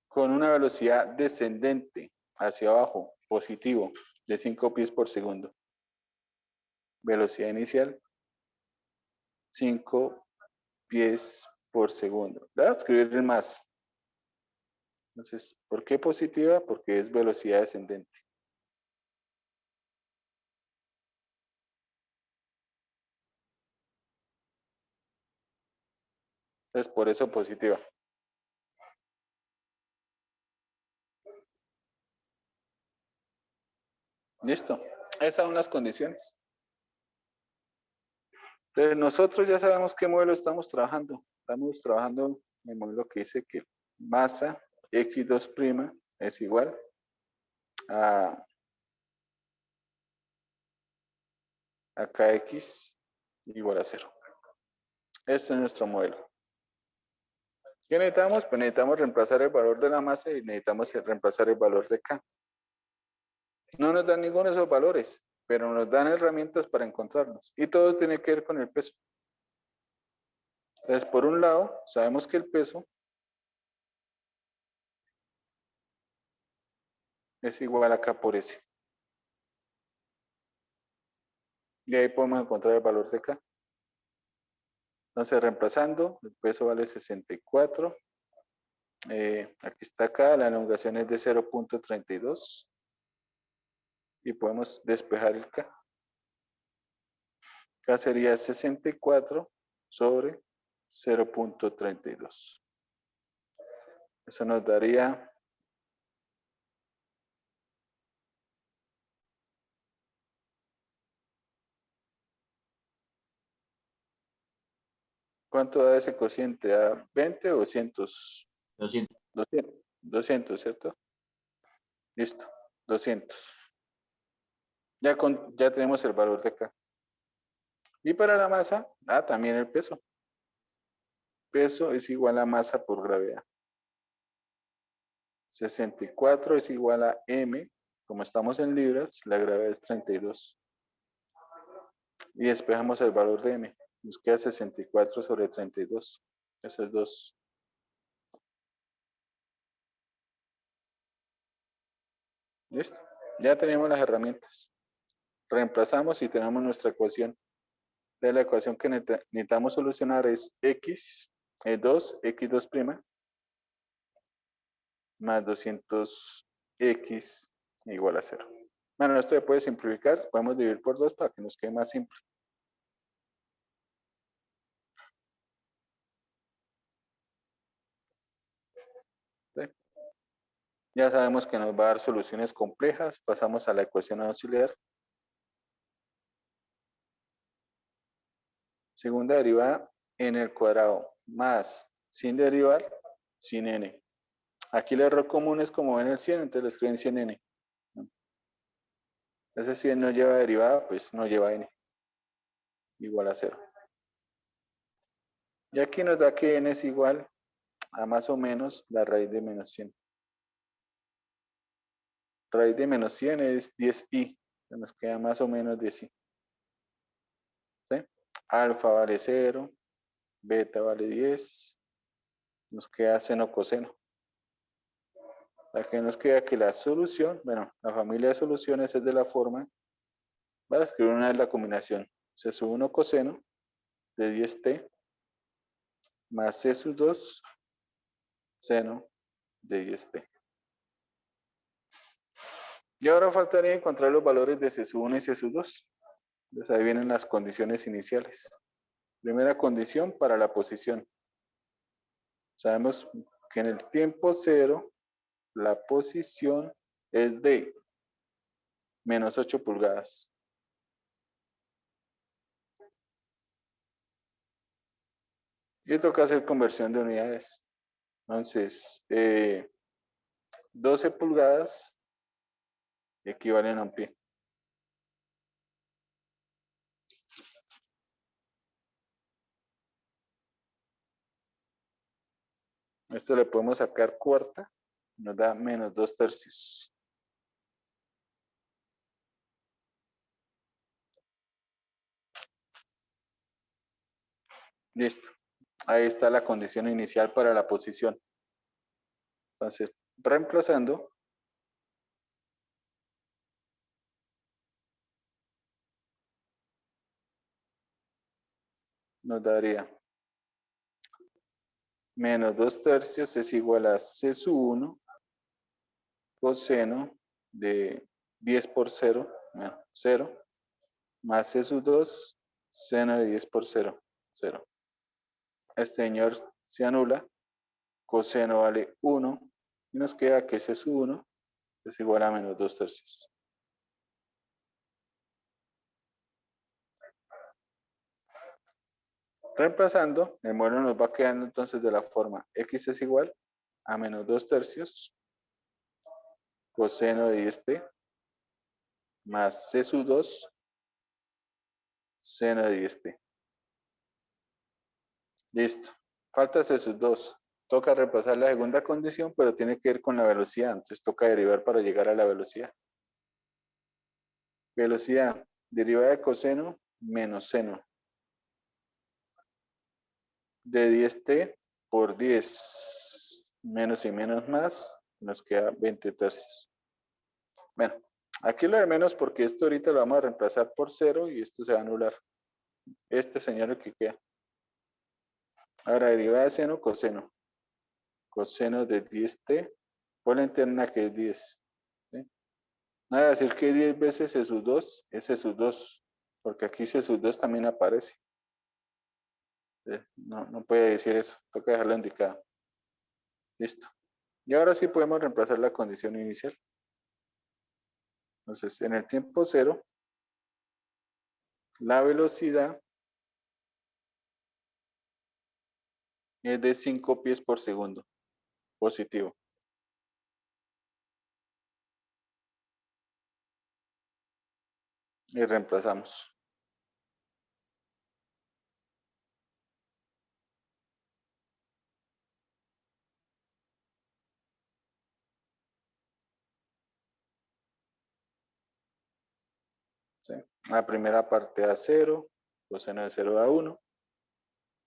Con una velocidad descendente hacia abajo, positivo, de 5 pies por segundo. Velocidad inicial, 5 pies por segundo. Le voy a escribir más. Entonces, ¿por qué positiva? Porque es velocidad descendente. Entonces, por eso positiva. Listo. Esas son las condiciones. Entonces, nosotros ya sabemos qué modelo estamos trabajando. Estamos trabajando en el modelo que dice que masa x2' es igual a kx igual a 0. Este es nuestro modelo. ¿Qué necesitamos? Pues necesitamos reemplazar el valor de la masa y necesitamos reemplazar el valor de K. No nos dan ninguno de esos valores, pero nos dan herramientas para encontrarlos. Y todo tiene que ver con el peso. Entonces, por un lado, sabemos que el peso es igual a K por S. Y ahí podemos encontrar el valor de K. Entonces, reemplazando, el peso vale 64. Aquí está K, la elongación es de 0.32. Y podemos despejar el K. K sería 64 sobre 0.32. Eso nos daría ¿cuánto da ese cociente? ¿A 20 o 200? 200. 200, 200, ¿cierto? Listo, 200. Ya tenemos el valor de acá. Y para la masa, también el peso. Peso es igual a masa por gravedad. 64 es igual a M. Como estamos en libras, la gravedad es 32. Y despejamos el valor de M. Nos queda 64 sobre 32. Eso es 2. Listo. Ya tenemos las herramientas. Reemplazamos y tenemos nuestra ecuación. La ecuación que necesitamos solucionar es x, 2, x2' más 200x igual a 0. Bueno, esto se puede simplificar. Podemos dividir por 2 para que nos quede más simple. ¿Sí? Ya sabemos que nos va a dar soluciones complejas. Pasamos a la ecuación auxiliar. Segunda derivada n al cuadrado más sin derivar, sin n. Aquí el error común es como ven el 100, entonces lo escriben 100n. Ese 100 no lleva derivada, pues no lleva n. Igual a 0. Y aquí nos da que n es igual a más o menos la raíz de menos 100. Raíz de menos 100 es 10i. Nos queda más o menos 10i. ¿Sí? Alfa vale 0, beta vale 10. Nos queda seno coseno. Aquí nos queda que la solución, bueno, la familia de soluciones es de la forma, voy a escribir una vez la combinación. C sub 1 coseno de 10t más C sub 2 seno de 10t. Y ahora faltaría encontrar los valores de C sub 1 y C sub 2. Entonces ahí vienen las condiciones iniciales. Primera condición para la posición. Sabemos que en el tiempo cero la posición es de menos 8 pulgadas. Y toca hacer conversión de unidades. Entonces, 12 pulgadas equivalen a un pie. Esto le podemos sacar cuarta, nos da menos 2/3. Listo. Ahí está la condición inicial para la posición. Entonces, reemplazando, nos daría menos 2/3 es igual a C sub 1 coseno de 10 por 0, 0, más C sub 2 seno de 10 por 0, 0. Este señor se anula, coseno vale 1, y nos queda que C sub 1 es igual a menos 2/3. Reemplazando, el modelo nos va quedando entonces de la forma x es igual a menos 2/3 coseno de 10t más C sub 2 seno de 10t. Listo. Falta C sub 2. Toca reemplazar la segunda condición, pero tiene que ver con la velocidad. Entonces toca derivar para llegar a la velocidad. Velocidad derivada de coseno menos seno. de 10t por 10. Menos y menos más, nos queda 20 tercios. Bueno, aquí lo de menos porque esto ahorita lo vamos a reemplazar por 0 y esto se va a anular. Este señor que queda. Ahora, derivada de seno, coseno. Coseno de 10t por la interna que es 10. ¿Sí? Nada, decir que 10 veces C sub 2 es C sub 2, porque aquí C sub 2 también aparece. No, no puede decir eso, toca dejarlo indicado. Listo. Y ahora sí podemos reemplazar la condición inicial. Entonces, en el tiempo cero, la velocidad es de 5 pies por segundo, positivo. Y reemplazamos. ¿Sí? La primera parte a 0, coseno de 0 a 1.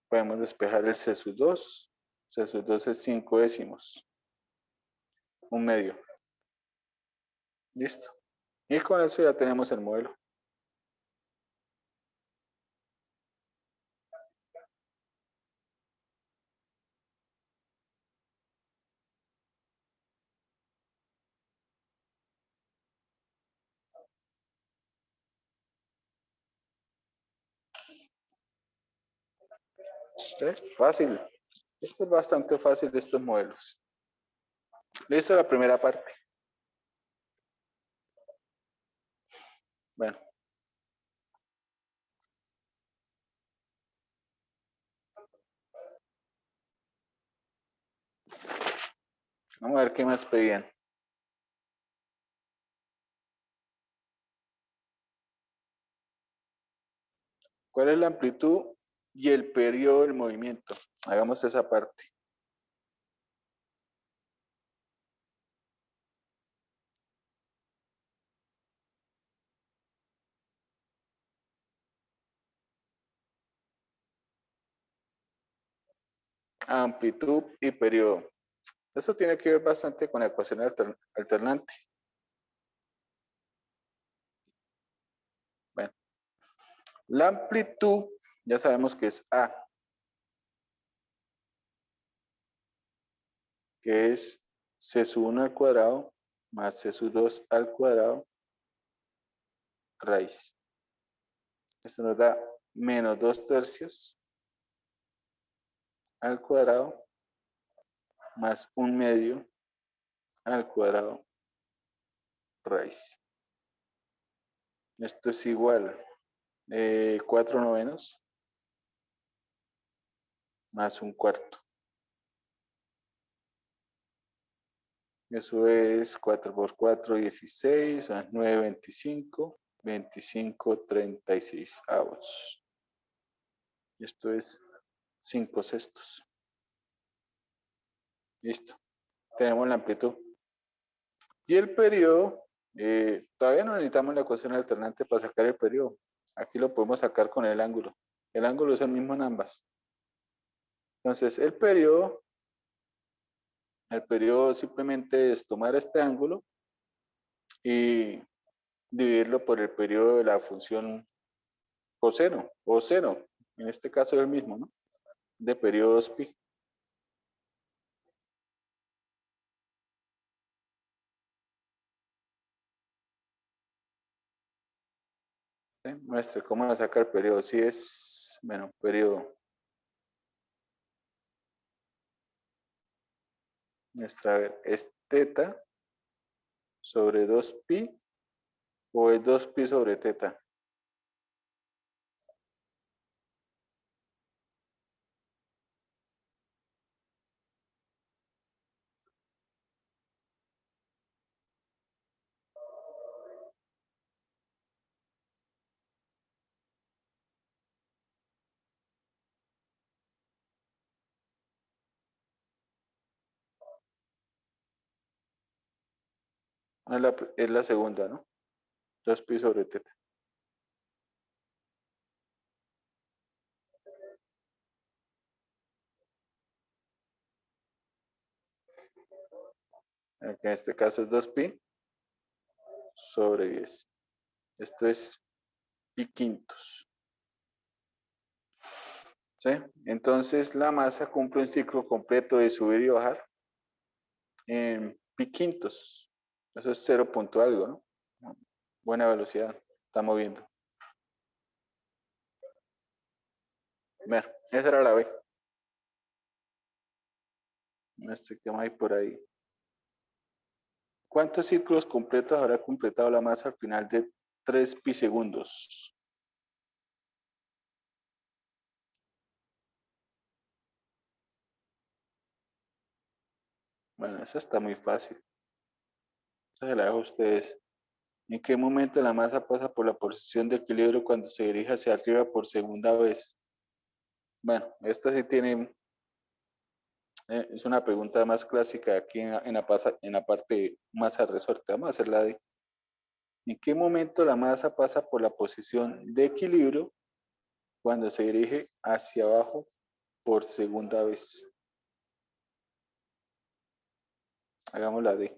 Podemos despejar el C sub 2. C sub 2 es 5 décimos. Un medio. Listo. Y con eso ya tenemos el modelo. ¿Sí? Fácil. Esto es bastante fácil de estos modelos. Listo la primera parte. Bueno. Vamos a ver qué más pedían. ¿Cuál es la amplitud y el periodo del movimiento? Hagamos esa parte. Amplitud y periodo. Eso tiene que ver bastante con la ecuación alternante. Bueno, la amplitud ya sabemos que es A, que es C sub 1 al cuadrado más C sub 2 al cuadrado raíz. Esto nos da menos 2 tercios al cuadrado más un medio al cuadrado raíz. Esto es igual a 4 novenos más un cuarto. Eso es 4 por 4, 16, más 9, 25, 25, 36 avos. Esto es 5 sextos. Listo. Tenemos la amplitud. Y el periodo, todavía no necesitamos la ecuación alternante para sacar el periodo. Aquí lo podemos sacar con el ángulo. El ángulo es el mismo en ambas. Entonces, el periodo simplemente es tomar este ángulo y dividirlo por el periodo de la función coseno o seno. En este caso es el mismo, ¿no? De periodos pi. ¿Sí? Muestre cómo lo saca el periodo. Si es, bueno, periodo. Muestra, a ver, ¿es teta sobre 2pi o es 2pi sobre teta? Es la segunda, ¿no? 2pi sobre teta. que en este caso es 2pi sobre 10. Esto es pi quintos. ¿Sí? Entonces la masa cumple un ciclo completo de subir y bajar en pi quintos. Eso es 0 punto algo, ¿no? Buena velocidad. Está moviendo. Bueno, esa era la B. Este que hay por ahí. ¿Cuántos ciclos completos habrá completado la masa al final de 3 pi segundos? Bueno, esa está muy fácil. Esa se la dejo a ustedes. ¿En qué momento la masa pasa por la posición de equilibrio cuando se dirige hacia arriba por segunda vez? Bueno, esta sí tiene, es una pregunta más clásica aquí en la parte masa resorte. Vamos a hacer la de, ¿en qué momento la masa pasa por la posición de equilibrio cuando se dirige hacia abajo por segunda vez? Hagamos la D.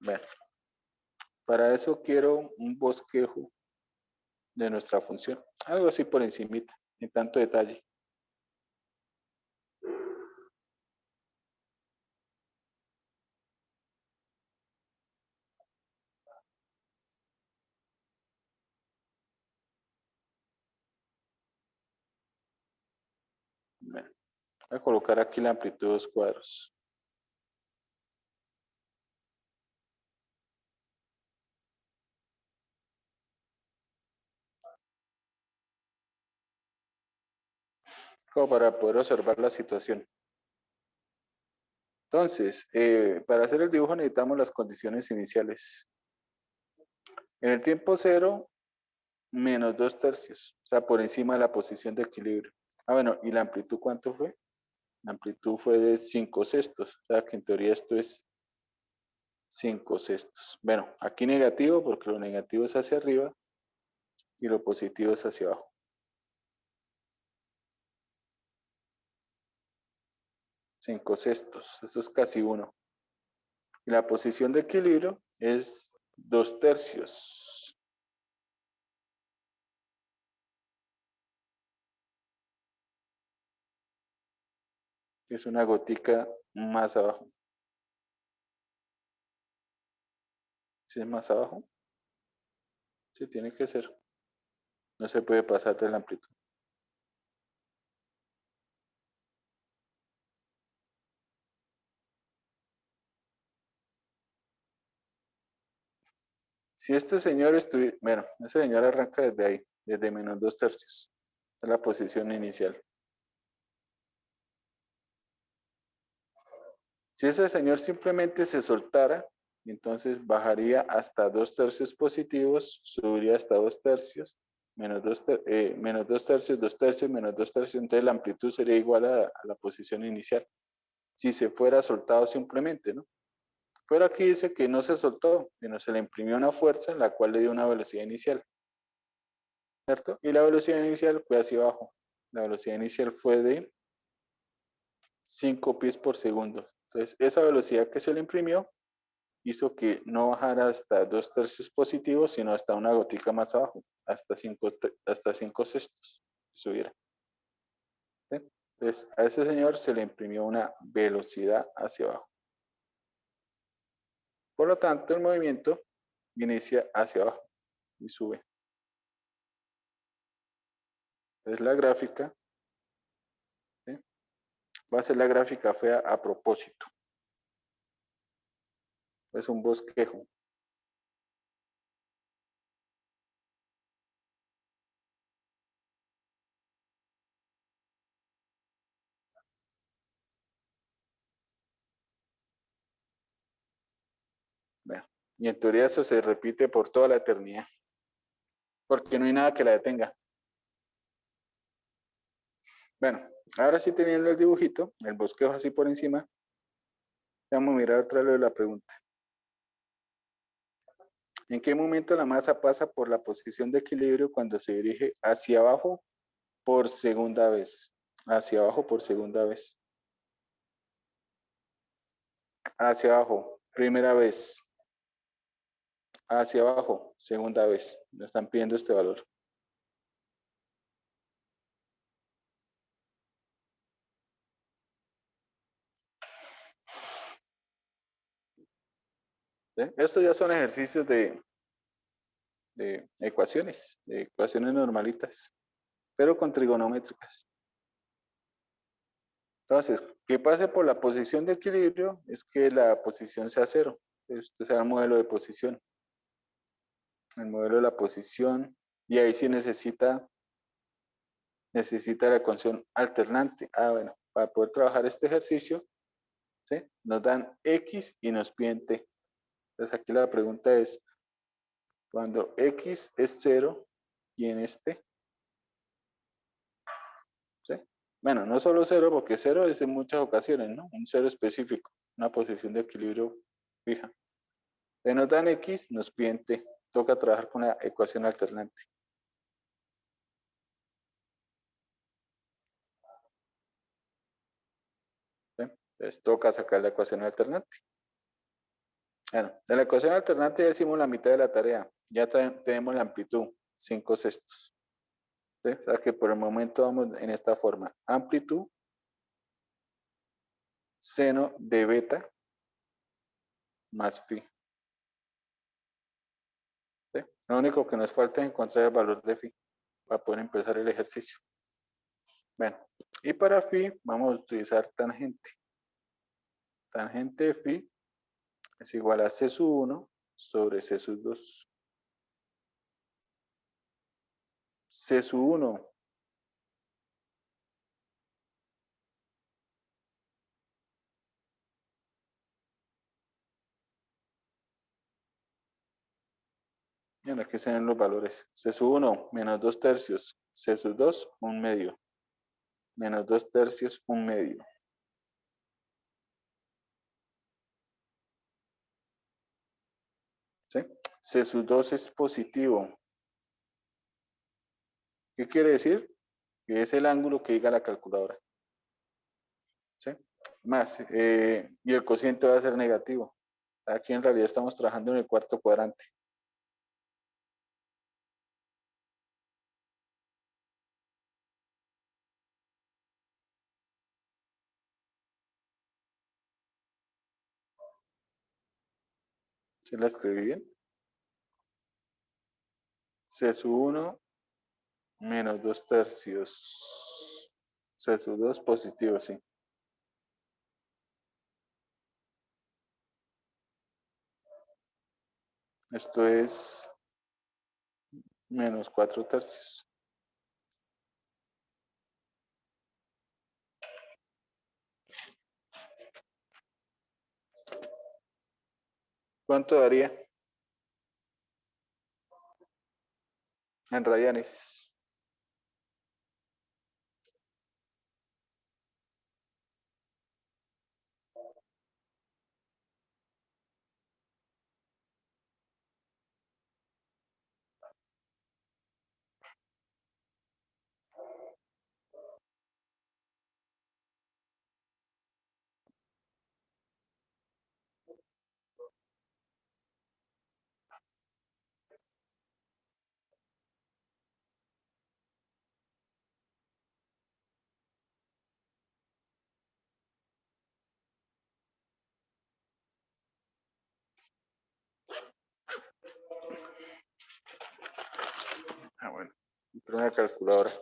Bueno, para eso quiero un bosquejo de nuestra función. Algo así por encimita, en tanto detalle. Bueno, voy a colocar aquí la amplitud de los cuadros. Como para poder observar la situación. Entonces, para hacer el dibujo necesitamos las condiciones iniciales. En el tiempo cero, menos 2/3, o sea, por encima de la posición de equilibrio. Ah, bueno, ¿y la amplitud cuánto fue? La amplitud fue de 5/6, o sea, que en teoría esto es 5/6. Bueno, aquí negativo porque lo negativo es hacia arriba y lo positivo es hacia abajo. 5/6, esto es casi 1. Y la posición de equilibrio es 2/3. Es una gotica más abajo. Si es más abajo, sí tiene que ser. No se puede pasar de la amplitud. Si este señor estuviera, bueno, ese señor arranca desde ahí, desde menos 2/3. Es la posición inicial. Si ese señor simplemente se soltara, entonces bajaría hasta 2/3 positivos, subiría hasta 2/3, menos 2/3, 2/3, menos 2/3, entonces la amplitud sería igual a la posición inicial. Si se fuera soltado simplemente, ¿no? Pero aquí dice que no se soltó, sino se le imprimió una fuerza, la cual le dio una velocidad inicial, ¿cierto? Y la velocidad inicial fue hacia abajo. La velocidad inicial fue de 5 pies por segundo. Entonces, esa velocidad que se le imprimió hizo que no bajara hasta 2/3 positivos, sino hasta una gotica más abajo, hasta 5/6 subiera. ¿Sí? Entonces, a ese señor se le imprimió una velocidad hacia abajo. Por lo tanto, el movimiento inicia hacia abajo y sube. Entonces, la gráfica, ¿sí? Va a ser la gráfica fea a propósito. Es un bosquejo. Bueno, y en teoría eso se repite por toda la eternidad, porque no hay nada que la detenga. Bueno, ahora sí teniendo el dibujito, el bosquejo así por encima, vamos a mirar otra vez la pregunta. ¿En qué momento la masa pasa por la posición de equilibrio cuando se dirige hacia abajo por segunda vez? Hacia abajo por segunda vez. Hacia abajo, primera vez. Hacia abajo, segunda vez. Me están pidiendo este valor. ¿Sí? Estos ya son ejercicios de ecuaciones, de ecuaciones normalitas, pero con trigonométricas. Entonces, que pase por la posición de equilibrio es que la posición sea cero. Este será el modelo de posición. El modelo de la posición. Y ahí sí necesita la ecuación alternante. Ah, bueno, para poder trabajar este ejercicio, ¿sí? Nos dan X y nos piden T. Entonces aquí la pregunta es, cuando X es 0, ¿quién es T? ¿Sí? Bueno, no solo 0, porque 0 es en muchas ocasiones, ¿no? Un 0 específico, una posición de equilibrio fija. Si nos dan X, nos piden T. Toca trabajar con la ecuación alternante. ¿Sí? Entonces toca sacar la ecuación alternante. Bueno, de la ecuación alternante ya hicimos la mitad de la tarea. Ya tenemos la amplitud, 5/6. ¿Sí? O sea que por el momento vamos en esta forma. Amplitud, seno de beta más phi. ¿Sí? Lo único que nos falta es encontrar el valor de phi para poder empezar el ejercicio. Bueno, y para phi vamos a utilizar tangente. Tangente de phi es igual a C sub 1 sobre C sub 2. C sub 1 y aquí se ven los valores. C sub 1 menos 2 tercios. C sub 2, 1/2. Menos 2 tercios, 1/2. ¿Sí? C sub 2 es positivo. ¿Qué quiere decir? Que es el ángulo que diga la calculadora. ¿Sí? Más, y el cociente va a ser negativo. Aquí en realidad estamos trabajando en el cuarto cuadrante. ¿Sí la escribí bien? C sub 1 menos 2 tercios. C sub 2 positivo, sí. Esto es menos 4 tercios. ¿Cuánto daría en radianes? Ah, bueno. Entré una calculadora.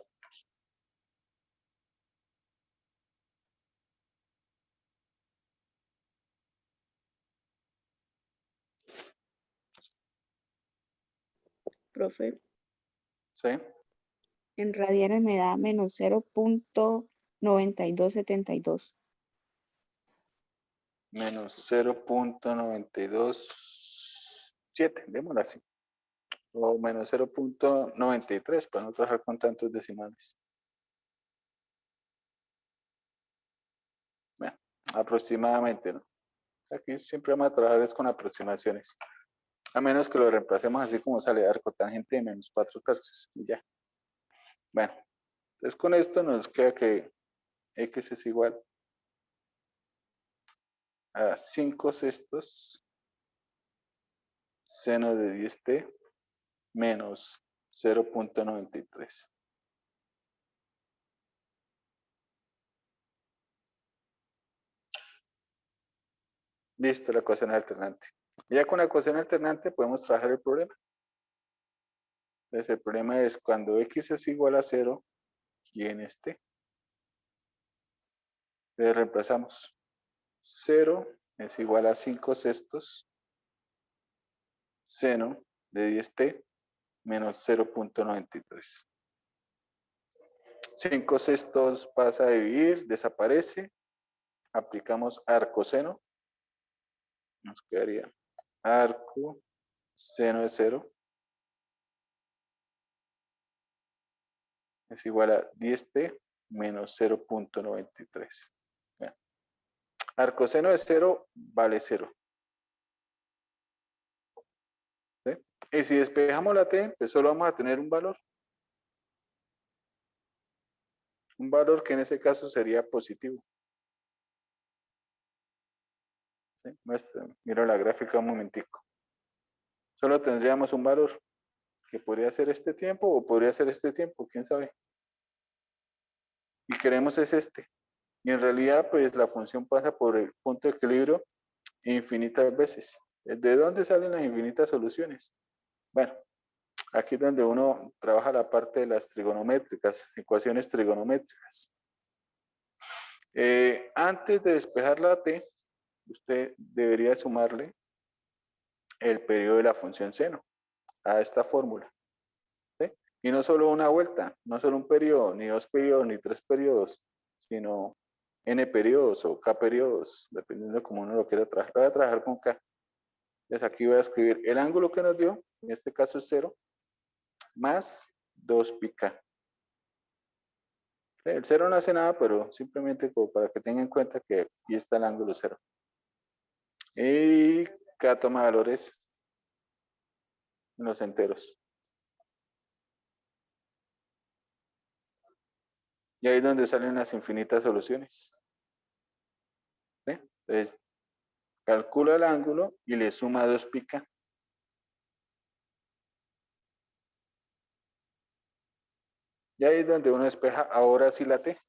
Profe, ¿Sí? en radianes me da menos 0.9272. Menos 0.927, démoslo así. O menos 0.93 para no trabajar con tantos decimales. Bueno, aproximadamente, ¿no? Aquí siempre vamos a trabajar es con aproximaciones. A menos que lo reemplacemos así como sale arco tangente de menos 4 tercios. Y ya. Bueno, entonces con esto nos queda que X es igual a 5 sextos seno de 10t menos 0.93. Listo, la ecuación alternante. Ya con la ecuación alternante podemos trabajar el problema. Entonces el problema es cuando x es igual a 0, ¿quién es t? Entonces reemplazamos. 0 es igual a 5 sextos seno de 10t menos 0.93. 5 sextos pasa a dividir, desaparece. Aplicamos arco seno. Nos quedaría arco seno de 0 es igual a 10t menos 0.93. Arcoseno de 0 vale 0. ¿Sí? Y si despejamos la t, pues solo vamos a tener un valor. Un valor que en ese caso sería positivo. ¿Sí? Miro la gráfica un momentico. Solo tendríamos un valor que podría ser este tiempo o podría ser este tiempo, quién sabe. Y queremos es este. Y en realidad, pues la función pasa por el punto de equilibrio infinitas veces. ¿De dónde salen las infinitas soluciones? Bueno, aquí es donde uno trabaja la parte de las trigonométricas, ecuaciones trigonométricas. Antes de despejar la t, usted debería sumarle el periodo de la función seno a esta fórmula. ¿Sí? Y no solo una vuelta, no solo un periodo, ni dos periodos, ni tres periodos, sino n periodos o k periodos, dependiendo de cómo uno lo quiera trabajar. Lo voy a trabajar con k. Entonces aquí voy a escribir el ángulo que nos dio, en este caso es 0, más 2 pi k. El 0 no hace nada, pero simplemente como para que tengan en cuenta que aquí está el ángulo 0. Y k toma valores en los enteros. Y ahí es donde salen las infinitas soluciones. ¿Sí? Entonces, calcula el ángulo y le suma 2 pi k. Y ahí es donde uno despeja ahora sí la t.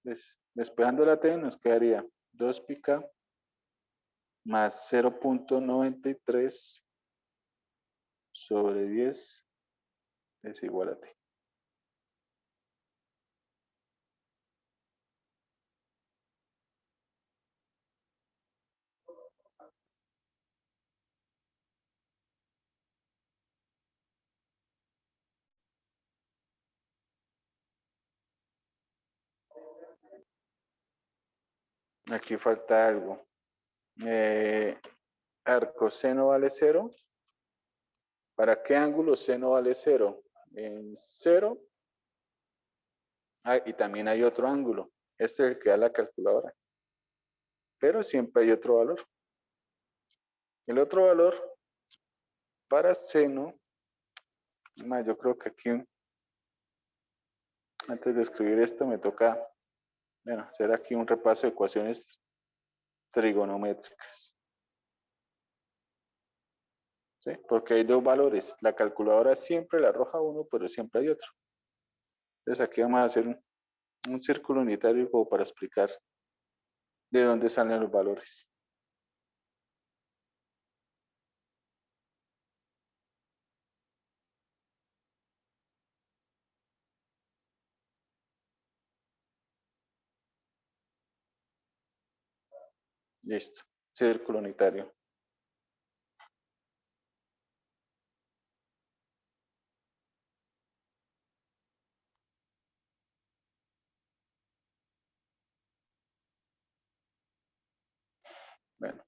Entonces, despejando la t nos quedaría 2 pi k más 0.93 sobre 10 es igual a t. Aquí falta algo. Arco seno vale 0. ¿Para qué ángulo seno vale 0? En 0. Y también hay otro ángulo. Este es el que da la calculadora. Pero siempre hay otro valor. El otro valor para seno, yo creo que aquí, antes de escribir esto, me toca, bueno, hacer aquí un repaso de ecuaciones trigonométricas. ¿Sí? Porque hay dos valores. La calculadora siempre le arroja uno, pero siempre hay otro. Entonces aquí vamos a hacer un círculo unitario como para explicar de dónde salen los valores. Listo. Círculo unitario. Bueno.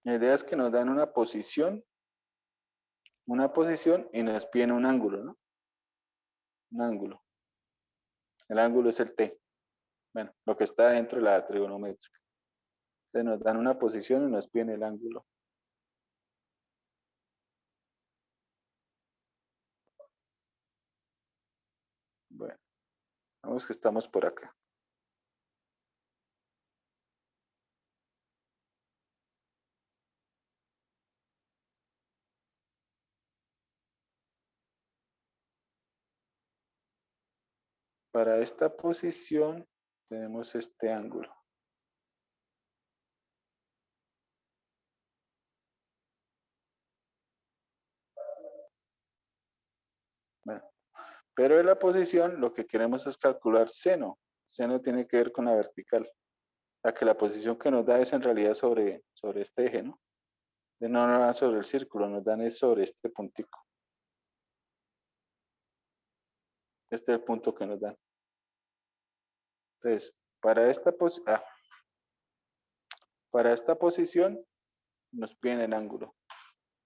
La idea es que nos dan una posición y nos piden un ángulo, ¿no? Un ángulo. El ángulo es el T. Bueno, lo que está dentro de la trigonométrica. Entonces nos dan una posición y nos piden el ángulo. Vamos que estamos por acá. Para esta posición tenemos este ángulo. Bueno, pero en la posición lo que queremos es calcular seno. Seno tiene que ver con la vertical. La que la posición que nos da es en realidad sobre este eje, ¿no? No nos dan sobre el círculo, nos dan es sobre este puntico. Este es el punto que nos dan. Entonces, para esta posición nos piden el ángulo.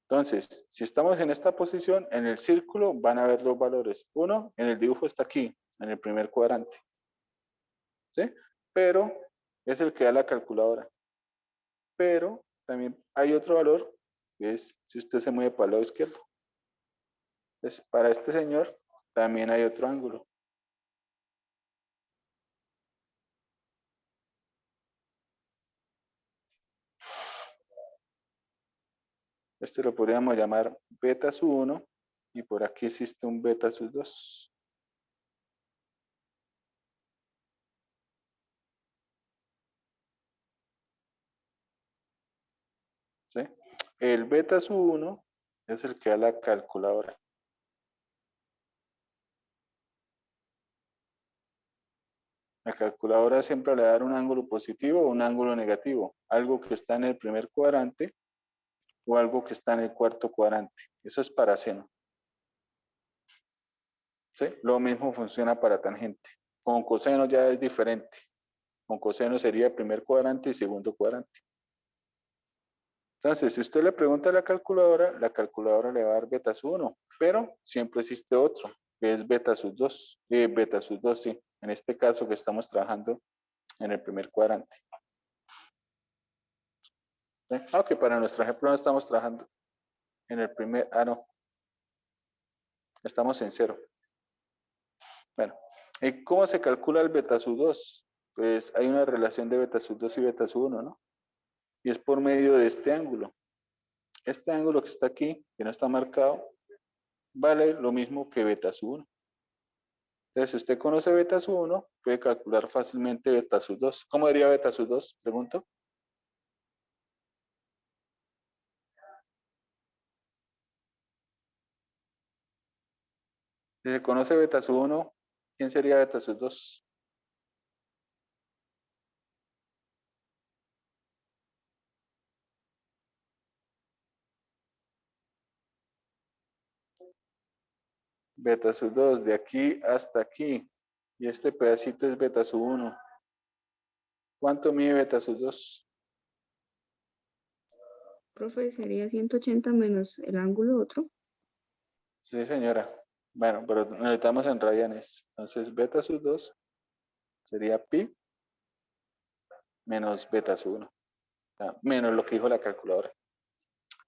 Entonces, si estamos en esta posición, en el círculo van a haber dos valores. Uno, en el dibujo está aquí, en el primer cuadrante. ¿Sí? Pero es el que da la calculadora. Pero también hay otro valor, que es si usted se mueve para el lado izquierdo. Entonces, para este señor también hay otro ángulo. Este lo podríamos llamar beta sub 1 y por aquí existe un beta sub 2. ¿Sí? El beta sub 1 es el que da la calculadora. La calculadora siempre le va a dar un ángulo positivo o un ángulo negativo, algo que está en el primer cuadrante o algo que está en el cuarto cuadrante. Eso es para seno. ¿Sí? Lo mismo funciona para tangente. Con coseno ya es diferente. Con coseno sería primer cuadrante y segundo cuadrante. Entonces, si usted le pregunta a la calculadora le va a dar beta sub 1, pero siempre existe otro, que es beta sub 2. Beta sub 2, sí. En este caso que estamos trabajando en el primer cuadrante. ¿Sí? Aunque para nuestro ejemplo no estamos trabajando en el primer, no, estamos en 0. Bueno, ¿y cómo se calcula el beta sub 2? Pues hay una relación de beta sub 2 y beta sub 1, ¿no? Y es por medio de este ángulo. Este ángulo que está aquí, que no está marcado, vale lo mismo que beta sub 1. Entonces, si usted conoce beta sub 1, puede calcular fácilmente beta sub 2. ¿Cómo diría beta sub 2? Pregunto. Si se conoce beta sub 1, ¿quién sería beta sub 2? Beta sub 2, de aquí hasta aquí. Y este pedacito es beta sub 1. ¿Cuánto mide beta sub 2? Profe, sería 180 menos el ángulo otro. Sí, señora. Bueno, pero necesitamos en radianes. Entonces, beta sub 2 sería pi menos beta sub 1. Menos lo que dijo la calculadora.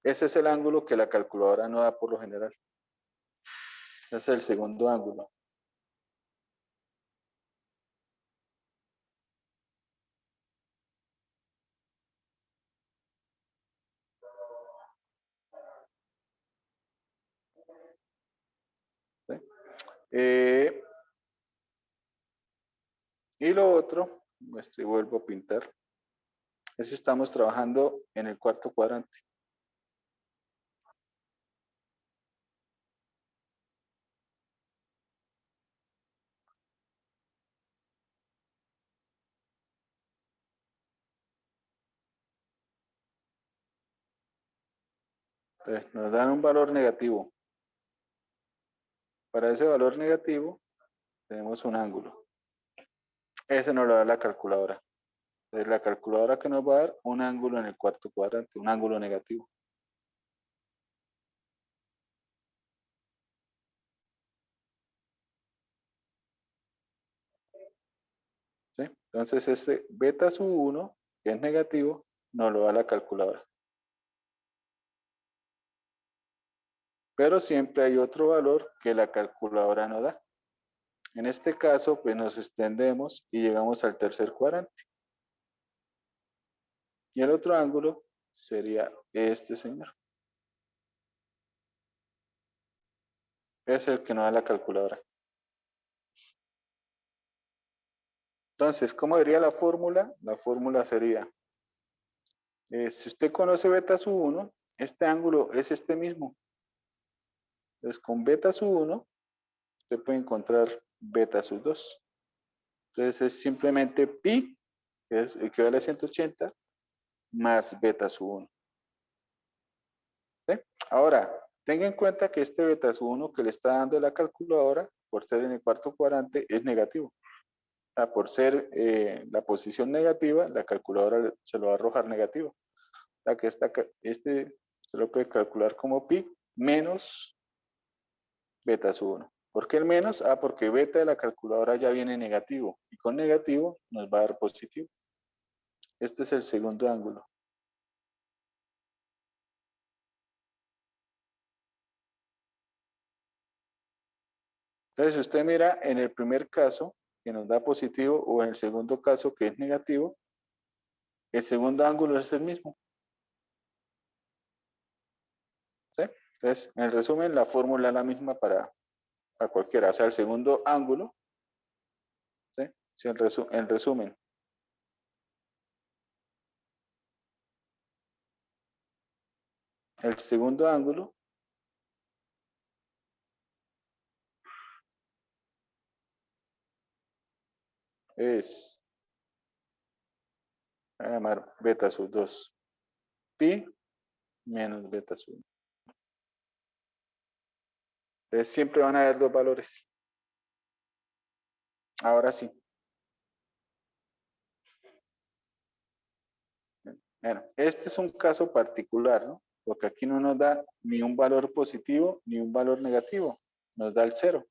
Ese es el ángulo que la calculadora no da por lo general. Ese es el segundo ángulo. ¿Sí? Y lo otro, muestro y vuelvo a pintar, es si estamos trabajando en el cuarto cuadrante. Entonces, nos dan un valor negativo. Para ese valor negativo, tenemos un ángulo. Ese nos lo da la calculadora. Entonces, la calculadora que nos va a dar un ángulo en el cuarto cuadrante, un ángulo negativo. ¿Sí? Entonces, este beta sub 1, que es negativo, nos lo da la calculadora. Pero siempre hay otro valor que la calculadora no da. En este caso, pues nos extendemos y llegamos al tercer cuadrante. Y el otro ángulo sería este señor. Es el que nos da la calculadora. Entonces, ¿cómo sería la fórmula? La fórmula sería, si usted conoce beta sub 1, este ángulo es este mismo. Entonces, con beta sub 1, usted puede encontrar beta sub 2. Entonces, es simplemente pi, que es equivale a 180, más beta sub 1. ¿Sí? Ahora, tenga en cuenta que este beta sub 1 que le está dando la calculadora, por ser en el cuarto cuadrante, es negativo. Por ser la posición negativa, la calculadora se lo va a arrojar negativo. O sea que este se lo puede calcular como pi menos beta sub 1. ¿Por qué el menos? Porque beta de la calculadora ya viene negativo. Y con negativo nos va a dar positivo. Este es el segundo ángulo. Entonces, si usted mira en el primer caso, que nos da positivo, o en el segundo caso, que es negativo, el segundo ángulo es el mismo. ¿Sí? Entonces, en resumen, la fórmula es la misma para cualquiera. O sea, el segundo ángulo, ¿sí? Si en resumen, el segundo ángulo es, voy a llamar beta sub 2, pi menos beta sub 1. Entonces, siempre van a haber dos valores. Ahora sí. Bueno, este es un caso particular, ¿no? Porque aquí no nos da ni un valor positivo ni un valor negativo. Nos da el 0.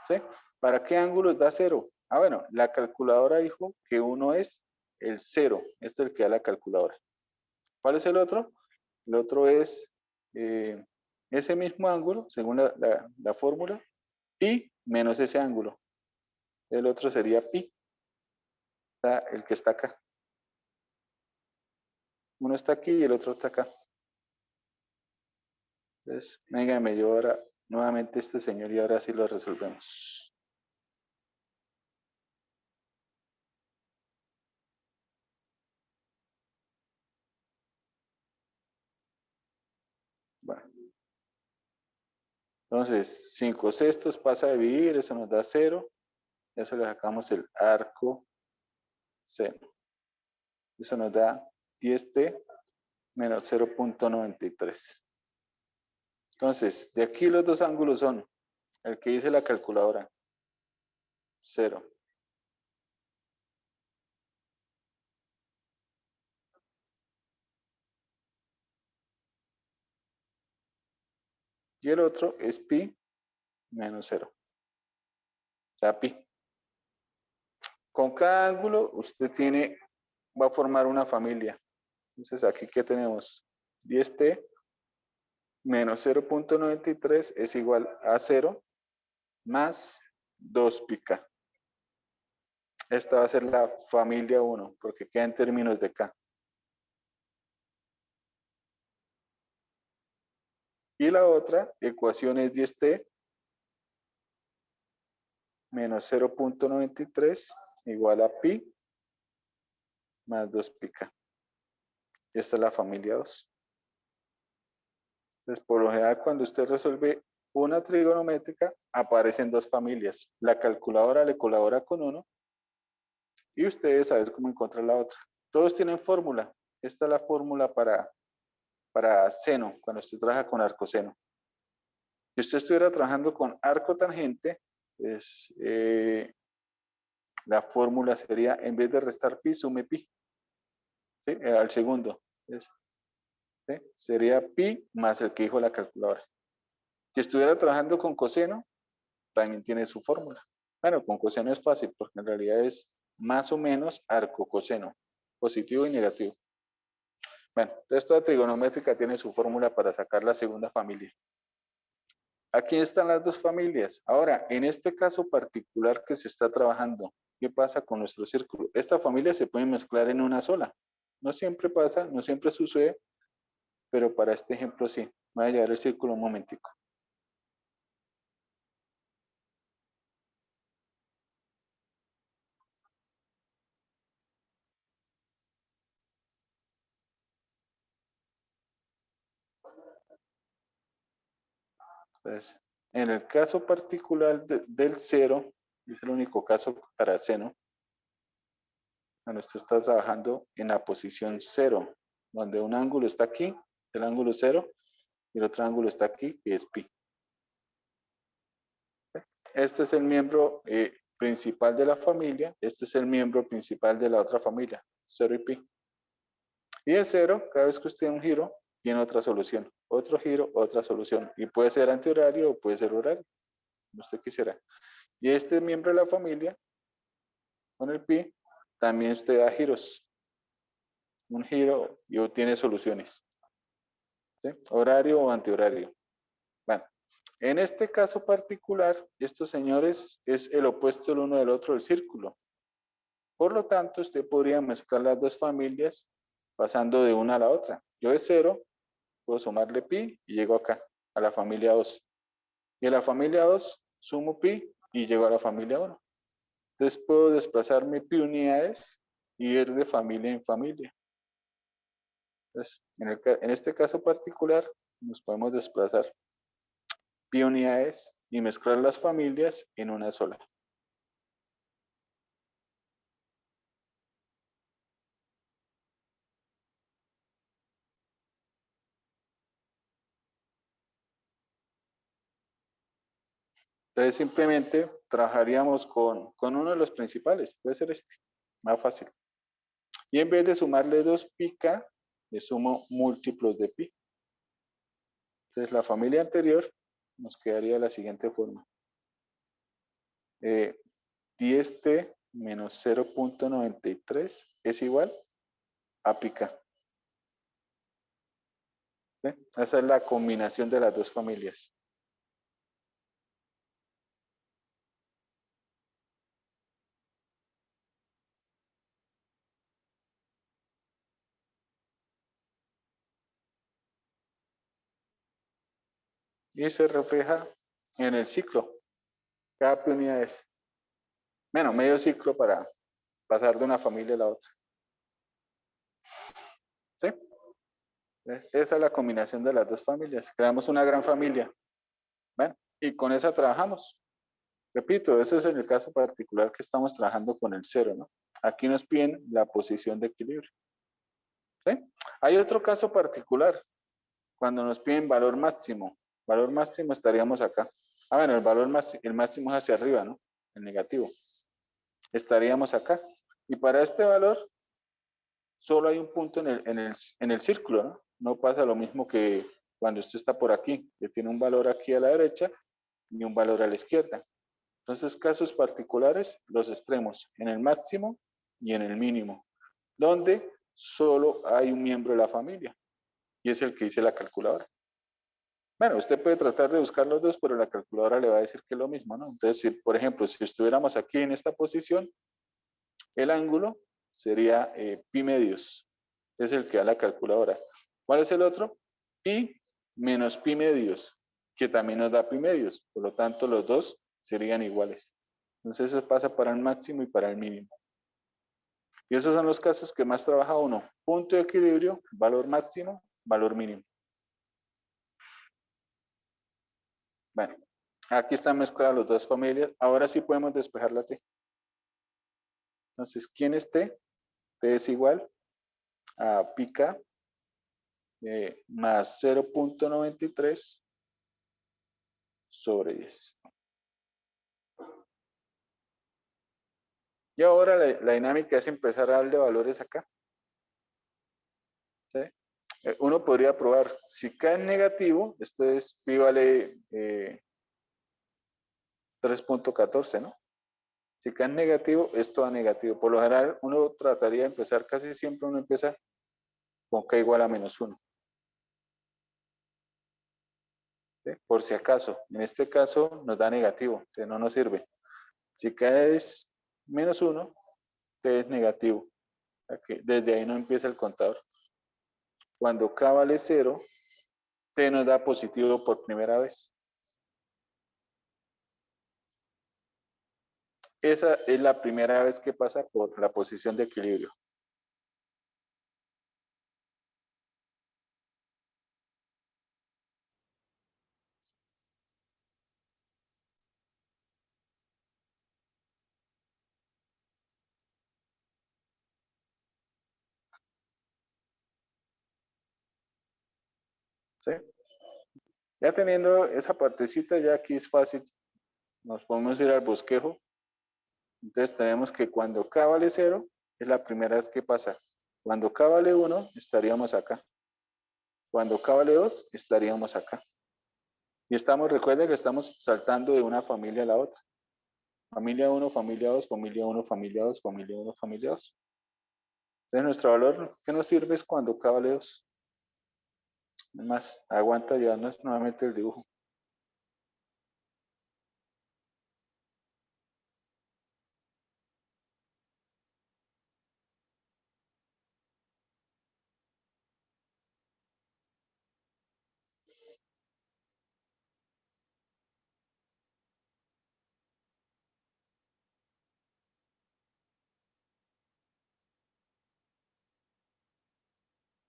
¿Sí? ¿Para qué ángulos da 0? Bueno, la calculadora dijo que uno es el 0. Este es el que da la calculadora. ¿Cuál es el otro? El otro es ese mismo ángulo, según la fórmula, pi menos ese ángulo. El otro sería pi, el que está acá. Uno está aquí y el otro está acá. Entonces, venga, me llevo ahora nuevamente este señor y ahora sí lo resolvemos. Bueno. Entonces, 5 sextos pasa a dividir, eso nos da 0. Eso le sacamos el arco seno. Eso nos da 10t menos 0.93. Entonces, de aquí los dos ángulos son el que dice la calculadora, 0. Y el otro es pi menos 0. O sea, pi. Con cada ángulo usted va a formar una familia. Entonces, aquí, ¿qué tenemos? 10t menos 0.93 es igual a 0 más 2 pica. Esta va a ser la familia 1, porque queda en términos de K. Y la otra ecuación es 10t menos 0.93 igual a pi más 2 pica. Esta es la familia 2. Entonces, por lo general, cuando usted resuelve una trigonométrica, aparecen dos familias. La calculadora le colabora con uno y usted debe saber cómo encontrar la otra. Todos tienen fórmula. Esta es la fórmula para seno, cuando usted trabaja con arco seno. Si usted estuviera trabajando con arco tangente, pues la fórmula sería, en vez de restar pi, sume pi. ¿Sí? Al segundo. ¿Sí? Sería pi más el que dijo la calculadora. Si estuviera trabajando con coseno, también tiene su fórmula. Bueno, con coseno es fácil, porque en realidad es más o menos arco coseno, positivo y negativo. Bueno, entonces toda trigonométrica tiene su fórmula para sacar la segunda familia. Aquí están las dos familias. Ahora, en este caso particular que se está trabajando, ¿qué pasa con nuestro círculo? Esta familia se puede mezclar en una sola. No siempre pasa, no siempre sucede, pero para este ejemplo sí. Voy a llevar el círculo un momentico. Entonces, en el caso particular del cero, es el único caso para seno, cuando usted está trabajando en la posición cero, donde un ángulo está aquí, el ángulo cero, y el otro ángulo está aquí, que es pi. Este es el miembro principal de la familia, este es el miembro principal de la otra familia, 0 y pi. Y el 0, cada vez que usted da un giro, tiene otra solución, otro giro, otra solución. Y puede ser antihorario o puede ser horario, como usted quisiera. Y este miembro de la familia, con el pi, también usted da giros. Un giro y obtiene soluciones. ¿Sí? Horario o antihorario. Bueno, en este caso particular, estos señores es el opuesto el uno del otro del círculo. Por lo tanto, usted podría mezclar las dos familias pasando de una a la otra. Yo de 0 puedo sumarle pi y llego acá, a la familia 2. Y a la familia 2 sumo pi y llego a la familia 1. Entonces puedo desplazar mi pi unidades y ir de familia en familia. Entonces, en este caso particular, nos podemos desplazar pi unidades y mezclar las familias en una sola. Entonces simplemente trabajaríamos con uno de los principales, puede ser este, más fácil. Y en vez de sumarle 2 pi k, le sumo múltiplos de pi. Entonces la familia anterior nos quedaría de la siguiente forma. 10t menos 0.93 es igual a pi k. ¿Sí? Esa es la combinación de las dos familias. Y se refleja en el ciclo. Cada pi unidades. Bueno, medio ciclo para pasar de una familia a la otra. ¿Sí? Esa es la combinación de las dos familias. Creamos una gran familia. ¿Ven? Y con esa trabajamos. Repito, ese es el caso particular que estamos trabajando con el cero, ¿no? Aquí nos piden la posición de equilibrio. ¿Sí? Hay otro caso particular, cuando nos piden valor máximo. Valor máximo estaríamos acá. Ah, bueno, el máximo es hacia arriba, ¿no? El negativo. Estaríamos acá. Y para este valor, solo hay un punto en el círculo, ¿no? No pasa lo mismo que cuando usted está por aquí, que tiene un valor aquí a la derecha y un valor a la izquierda. Entonces, casos particulares, los extremos, en el máximo y en el mínimo, donde solo hay un miembro de la familia, y es el que dice la calculadora. Bueno, usted puede tratar de buscar los dos, pero la calculadora le va a decir que es lo mismo, ¿no? Entonces, si, por ejemplo, si estuviéramos aquí en esta posición, el ángulo sería pi medios, es el que da la calculadora. ¿Cuál es el otro? Pi menos pi medios, que también nos da pi medios, por lo tanto los dos serían iguales. Entonces eso pasa para el máximo y para el mínimo. Y esos son los casos que más trabaja uno. Punto de equilibrio, valor máximo, valor mínimo. Bueno, aquí están mezcladas las dos familias. Ahora sí podemos despejar la T. Entonces, ¿quién es T? T es igual a pi k más 0.93 sobre 10. Y ahora la dinámica es empezar a darle valores acá. ¿Sí? Uno podría probar, si K es negativo, esto es pi vale 3.14, ¿no? Si K es negativo, esto da negativo. Por lo general, uno trataría de empezar, casi siempre uno empieza con K igual a -1. ¿sí? Por si acaso, en este caso nos da negativo, entonces no nos sirve. Si K es -1, T es negativo. Aquí, desde ahí no empieza el contador. Cuando K vale 0, T nos da positivo por primera vez. Esa es la primera vez que pasa por la posición de equilibrio. ¿Sí? Ya teniendo esa partecita, ya aquí es fácil. Nos podemos ir al bosquejo. Entonces tenemos que cuando K vale 0, es la primera vez que pasa. Cuando K vale 1, estaríamos acá. Cuando K vale 2, estaríamos acá. Y recuerden que estamos saltando de una familia a la otra. Familia 1, familia 2, familia 1, familia 2, familia 1, familia 2. Entonces nuestro valor que nos sirve es cuando K vale 2. Además, aguanta ya nuevamente el dibujo.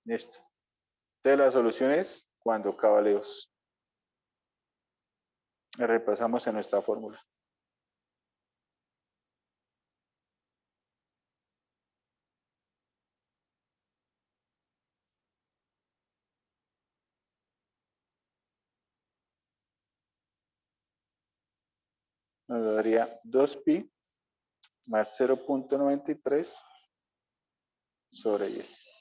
Listo. Entonces la solución es cuando K vale 2. Repasamos en nuestra fórmula. Nos daría 2pi más 0.93 sobre 10.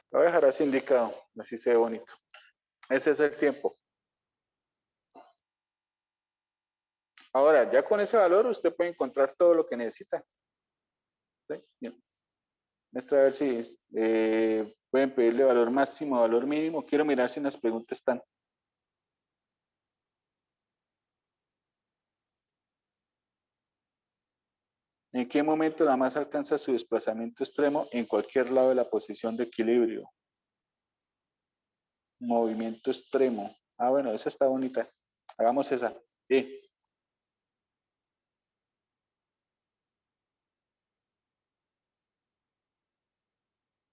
Lo voy a dejar así indicado, así se ve bonito. Ese es el tiempo. Ahora, ya con ese valor usted puede encontrar todo lo que necesita. ¿Sí? Bien. Muestra a ver si pueden pedirle valor máximo, valor mínimo. Quiero mirar si en las preguntas están. ¿En qué momento la masa alcanza su desplazamiento extremo en cualquier lado de la posición de equilibrio? Movimiento extremo. Ah, bueno, esa está bonita. Hagamos esa. E.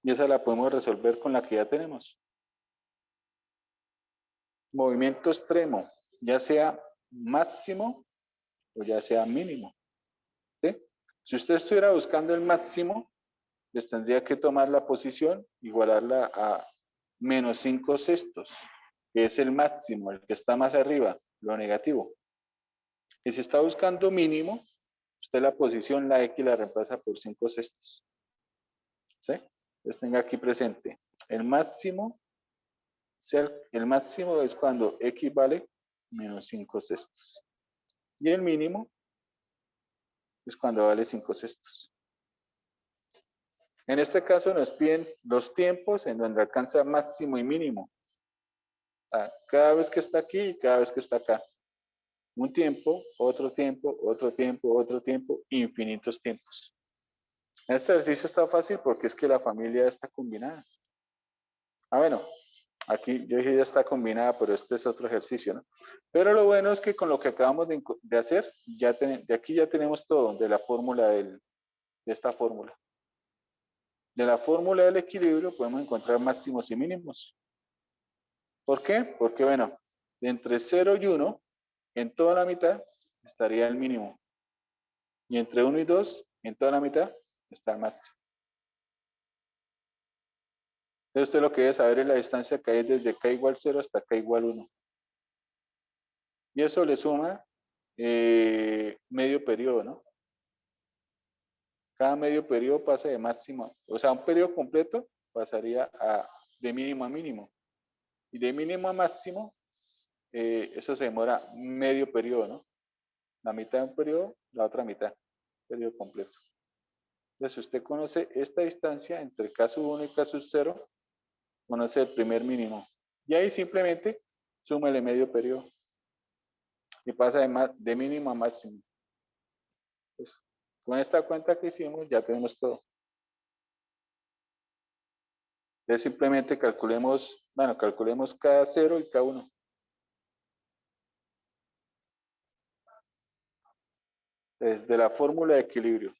Y esa la podemos resolver con la que ya tenemos. Movimiento extremo, ya sea máximo o ya sea mínimo. ¿Sí? Si usted estuviera buscando el máximo, les tendría que tomar la posición, igualarla a -5/6, que es el máximo, el que está más arriba, lo negativo. Y si está buscando mínimo, usted la posición, la X la reemplaza por 5/6. ¿Sí? Entonces tenga aquí presente, el máximo es cuando X vale -5/6. Y el mínimo es cuando vale 5/6. En este caso nos piden los tiempos en donde alcanza máximo y mínimo. Cada vez que está aquí y cada vez que está acá. Un tiempo, otro tiempo, otro tiempo, otro tiempo, infinitos tiempos. Este ejercicio está fácil porque es que la familia está combinada. Bueno, aquí yo dije ya está combinada, pero este es otro ejercicio, ¿no? Pero lo bueno es que con lo que acabamos de hacer, de aquí ya tenemos todo de la fórmula de esta fórmula. De la fórmula del equilibrio podemos encontrar máximos y mínimos. ¿Por qué? Porque, bueno, entre 0 y 1, en toda la mitad, estaría el mínimo. Y entre 1 y 2, en toda la mitad, está el máximo. Entonces, usted lo que debe saber es la distancia que hay desde k igual 0 hasta k igual 1. Y eso le suma medio periodo, ¿no? Cada medio periodo pasa de máximo. O sea, un periodo completo pasaría de mínimo a mínimo. Y de mínimo a máximo, eso se demora medio periodo, ¿no? La mitad de un periodo, la otra mitad, periodo completo. Entonces, si usted conoce esta distancia entre caso 1 y caso 0, conoce el primer mínimo. Y ahí simplemente súmale medio periodo y pasa de mínimo a máximo. Pues, con esta cuenta que hicimos ya tenemos todo. Entonces simplemente calculemos, bueno, calculemos cada 0 y cada 1. Desde la fórmula de equilibrio.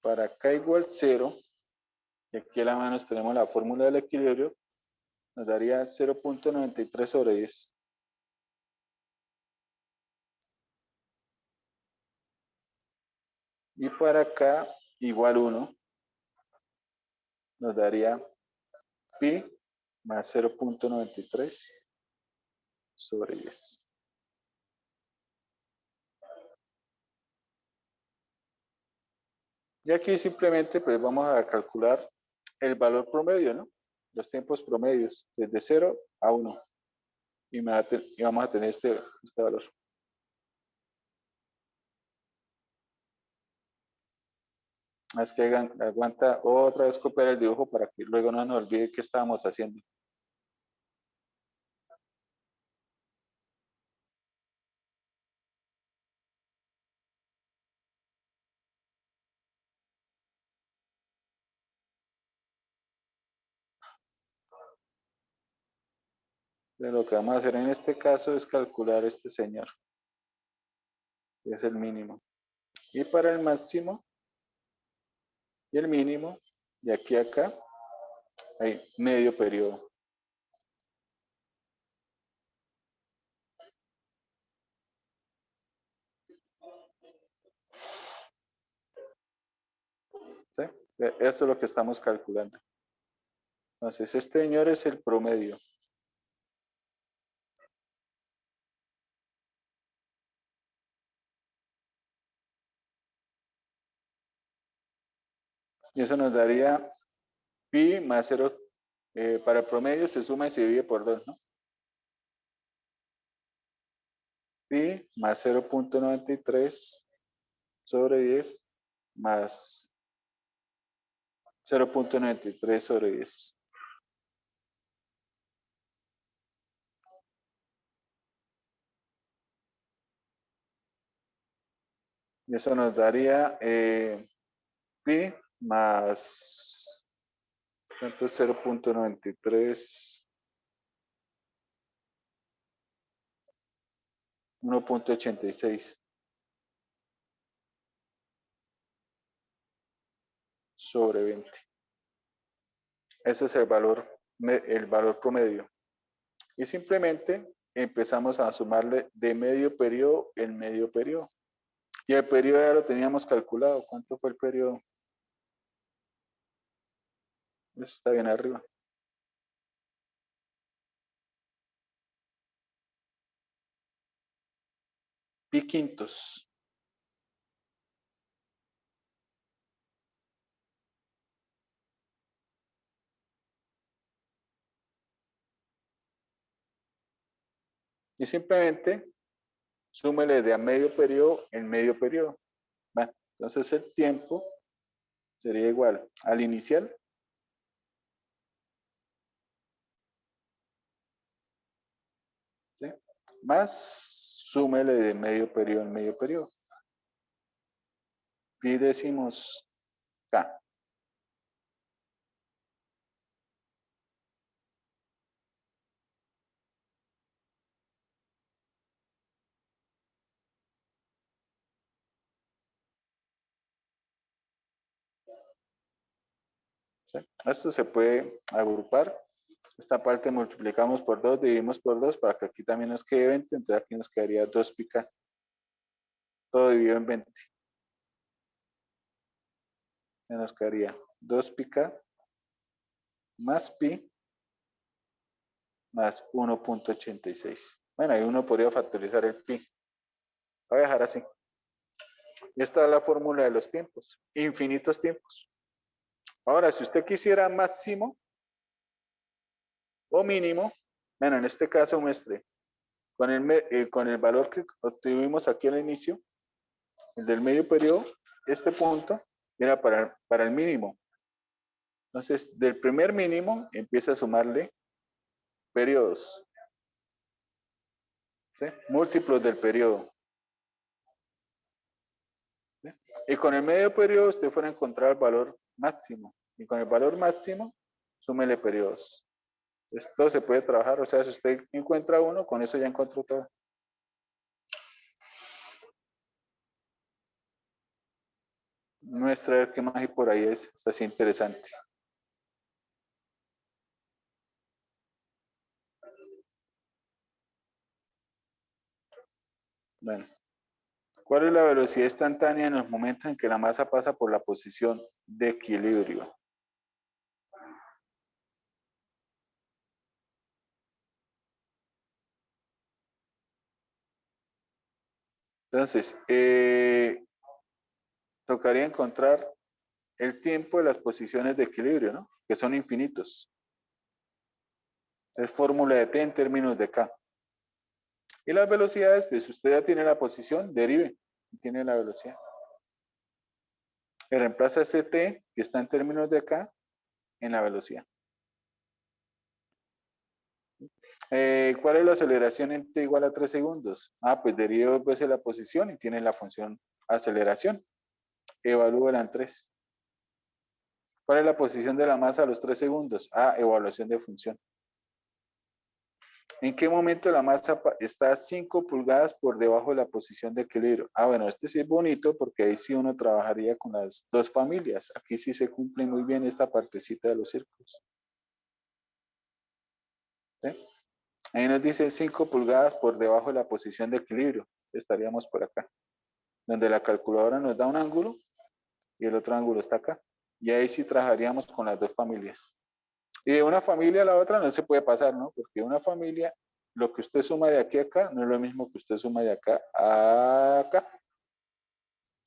Para K igual 0, y aquí a la mano tenemos la fórmula del equilibrio, nos daría 0.93 sobre 10. Y para K igual 1, nos daría pi más 0.93 sobre 10. Y aquí simplemente pues vamos a calcular el valor promedio, ¿no? Los tiempos promedios, desde 0 a 1. Y vamos a tener este valor. Es que aguanta otra vez copiar el dibujo para que luego no nos olvide qué estábamos haciendo. Lo que vamos a hacer en este caso es calcular este señor, que es el mínimo. Y para el máximo y el mínimo, de aquí a acá, hay medio periodo. ¿Sí? Esto es lo que estamos calculando. Entonces, este señor es el promedio. Y eso nos daría pi más 0. Para el promedio se suma y se divide por 2, ¿no? Pi más 0.93 sobre 10 más 0.93 sobre 10. Y eso nos daría pi más 0.93, 1.86 sobre 20. Ese es el valor promedio. Y simplemente empezamos a sumarle de medio periodo en medio periodo. Y el periodo ya lo teníamos calculado. ¿Cuánto fue el periodo? Eso está bien arriba. Pi quintos. Y simplemente súmele de a medio periodo en medio periodo. Bueno, entonces el tiempo sería igual al inicial ¿sí? Más súmele de medio periodo en medio periodo. Pi decimos K. ¿Sí? Esto se puede agrupar. Esta parte multiplicamos por 2, dividimos por 2 para que aquí también nos quede 20. Entonces aquí nos quedaría 2 pi K. Todo dividido en 20. Ya nos quedaría 2 pi K más pi más 1.86. Bueno, ahí uno podría factorizar el pi. Voy a dejar así. Esta es la fórmula de los tiempos. Infinitos tiempos. Ahora, si usted quisiera máximo o mínimo, bueno, en este caso muestre Con el valor que obtuvimos aquí al inicio, el del medio periodo, este punto era para el mínimo. Entonces, del primer mínimo empieza a sumarle periodos, ¿sí? Múltiplos del periodo. ¿Sí? Y con el medio periodo usted fuera a encontrar el valor máximo. Y con el valor máximo, súmele periodos. Esto se puede trabajar, o sea, si usted encuentra uno, con eso ya encontró todo. Muestra a ver qué más hay por ahí, está así interesante. Bueno, ¿cuál es la velocidad instantánea en los momentos en que la masa pasa por la posición de equilibrio? Entonces, tocaría encontrar el tiempo de las posiciones de equilibrio, ¿no? Que son infinitos. Es fórmula de T en términos de K. Y las velocidades, pues usted ya tiene la posición, derive, tiene la velocidad. Y reemplaza este T, que está en términos de K, en la velocidad. ¿Cuál es la aceleración en T igual a 3 segundos? Pues derive dos veces la posición y tiene la función aceleración. Evalúela en 3. ¿Cuál es la posición de la masa a los 3 segundos? Evaluación de función. ¿En qué momento la masa está 5 pulgadas por debajo de la posición de equilibrio? Bueno, este sí es bonito porque ahí sí uno trabajaría con las dos familias. Aquí sí se cumple muy bien esta partecita de los círculos. ¿Sí? Ahí nos dice 5 pulgadas por debajo de la posición de equilibrio. Estaríamos por acá. Donde la calculadora nos da un ángulo y el otro ángulo está acá. Y ahí sí trabajaríamos con las dos familias. Y de una familia a la otra no se puede pasar, ¿no? Porque una familia, lo que usted suma de aquí a acá, no es lo mismo que usted suma de acá a acá.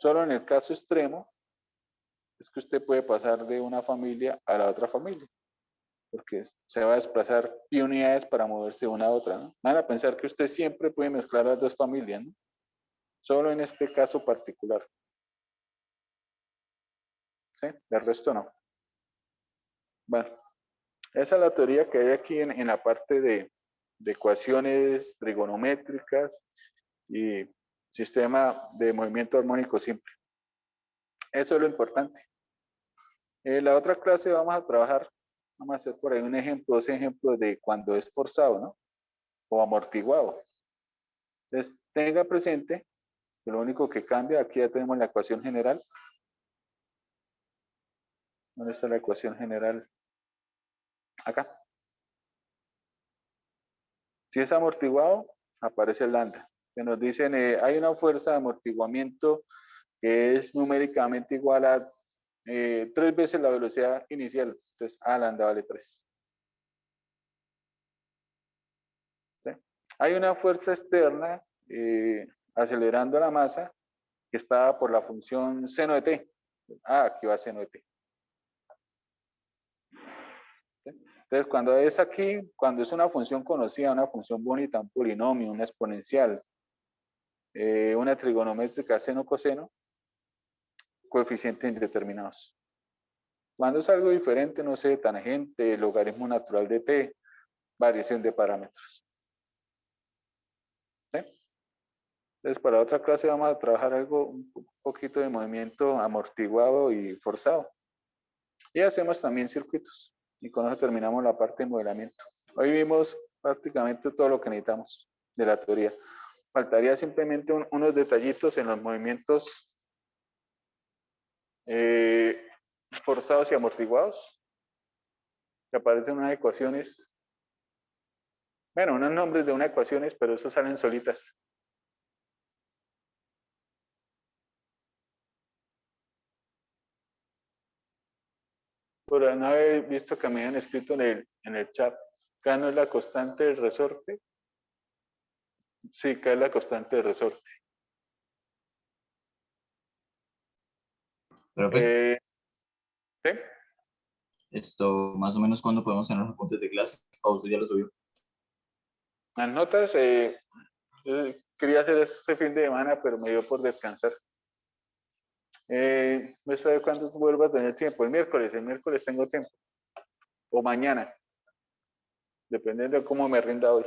Solo en el caso extremo es que usted puede pasar de una familia a la otra familia, porque se va a desplazar pi unidades para moverse de una a otra, ¿no? Van a pensar que usted siempre puede mezclar las dos familias, ¿no? Solo en este caso particular. ¿Sí? Del resto no. Bueno, esa es la teoría que hay aquí en la parte de ecuaciones trigonométricas y sistema de movimiento armónico simple. Eso es lo importante. En la otra clase vamos a trabajar, vamos a hacer por ahí un ejemplo, dos ejemplos de cuando es forzado, ¿no? O amortiguado. Entonces, tenga presente que lo único que cambia, aquí ya tenemos la ecuación general. ¿Dónde está la ecuación general? Acá. Si es amortiguado, aparece el lambda. Que nos dicen, hay una fuerza de amortiguamiento que es numéricamente igual a 3 veces la velocidad inicial. Entonces, lambda vale 3. ¿Sí? Hay una fuerza externa acelerando la masa que está por la función seno de t. Aquí va seno de t. ¿Sí? Entonces, cuando es aquí, cuando es una función conocida, una función bonita, un polinomio, una exponencial, una trigonométrica seno-coseno, coeficientes indeterminados. Cuando es algo diferente, no sé, tangente, logaritmo natural de t, variación de parámetros. ¿Sí? Entonces, para otra clase vamos a trabajar algo, un poquito de movimiento amortiguado y forzado. Y hacemos también circuitos. Y con eso terminamos la parte de modelamiento. Hoy vimos prácticamente todo lo que necesitamos de la teoría. Faltaría simplemente unos detallitos en los movimientos forzados y amortiguados, que aparecen unas ecuaciones, bueno, unos nombres de unas ecuaciones, pero esos salen solitas. Por no haber visto que me habían escrito en el chat, K no es la constante del resorte. Sí, K es la constante del resorte. Profe, ¿Sí? esto más o menos cuándo podemos tener los apuntes de clase. ¿O usted ya lo subió? Las notas, yo quería hacer este fin de semana, pero me dio por descansar. No sé cuándo vuelvo a tener tiempo. El miércoles tengo tiempo. O mañana, dependiendo de cómo me rinda hoy.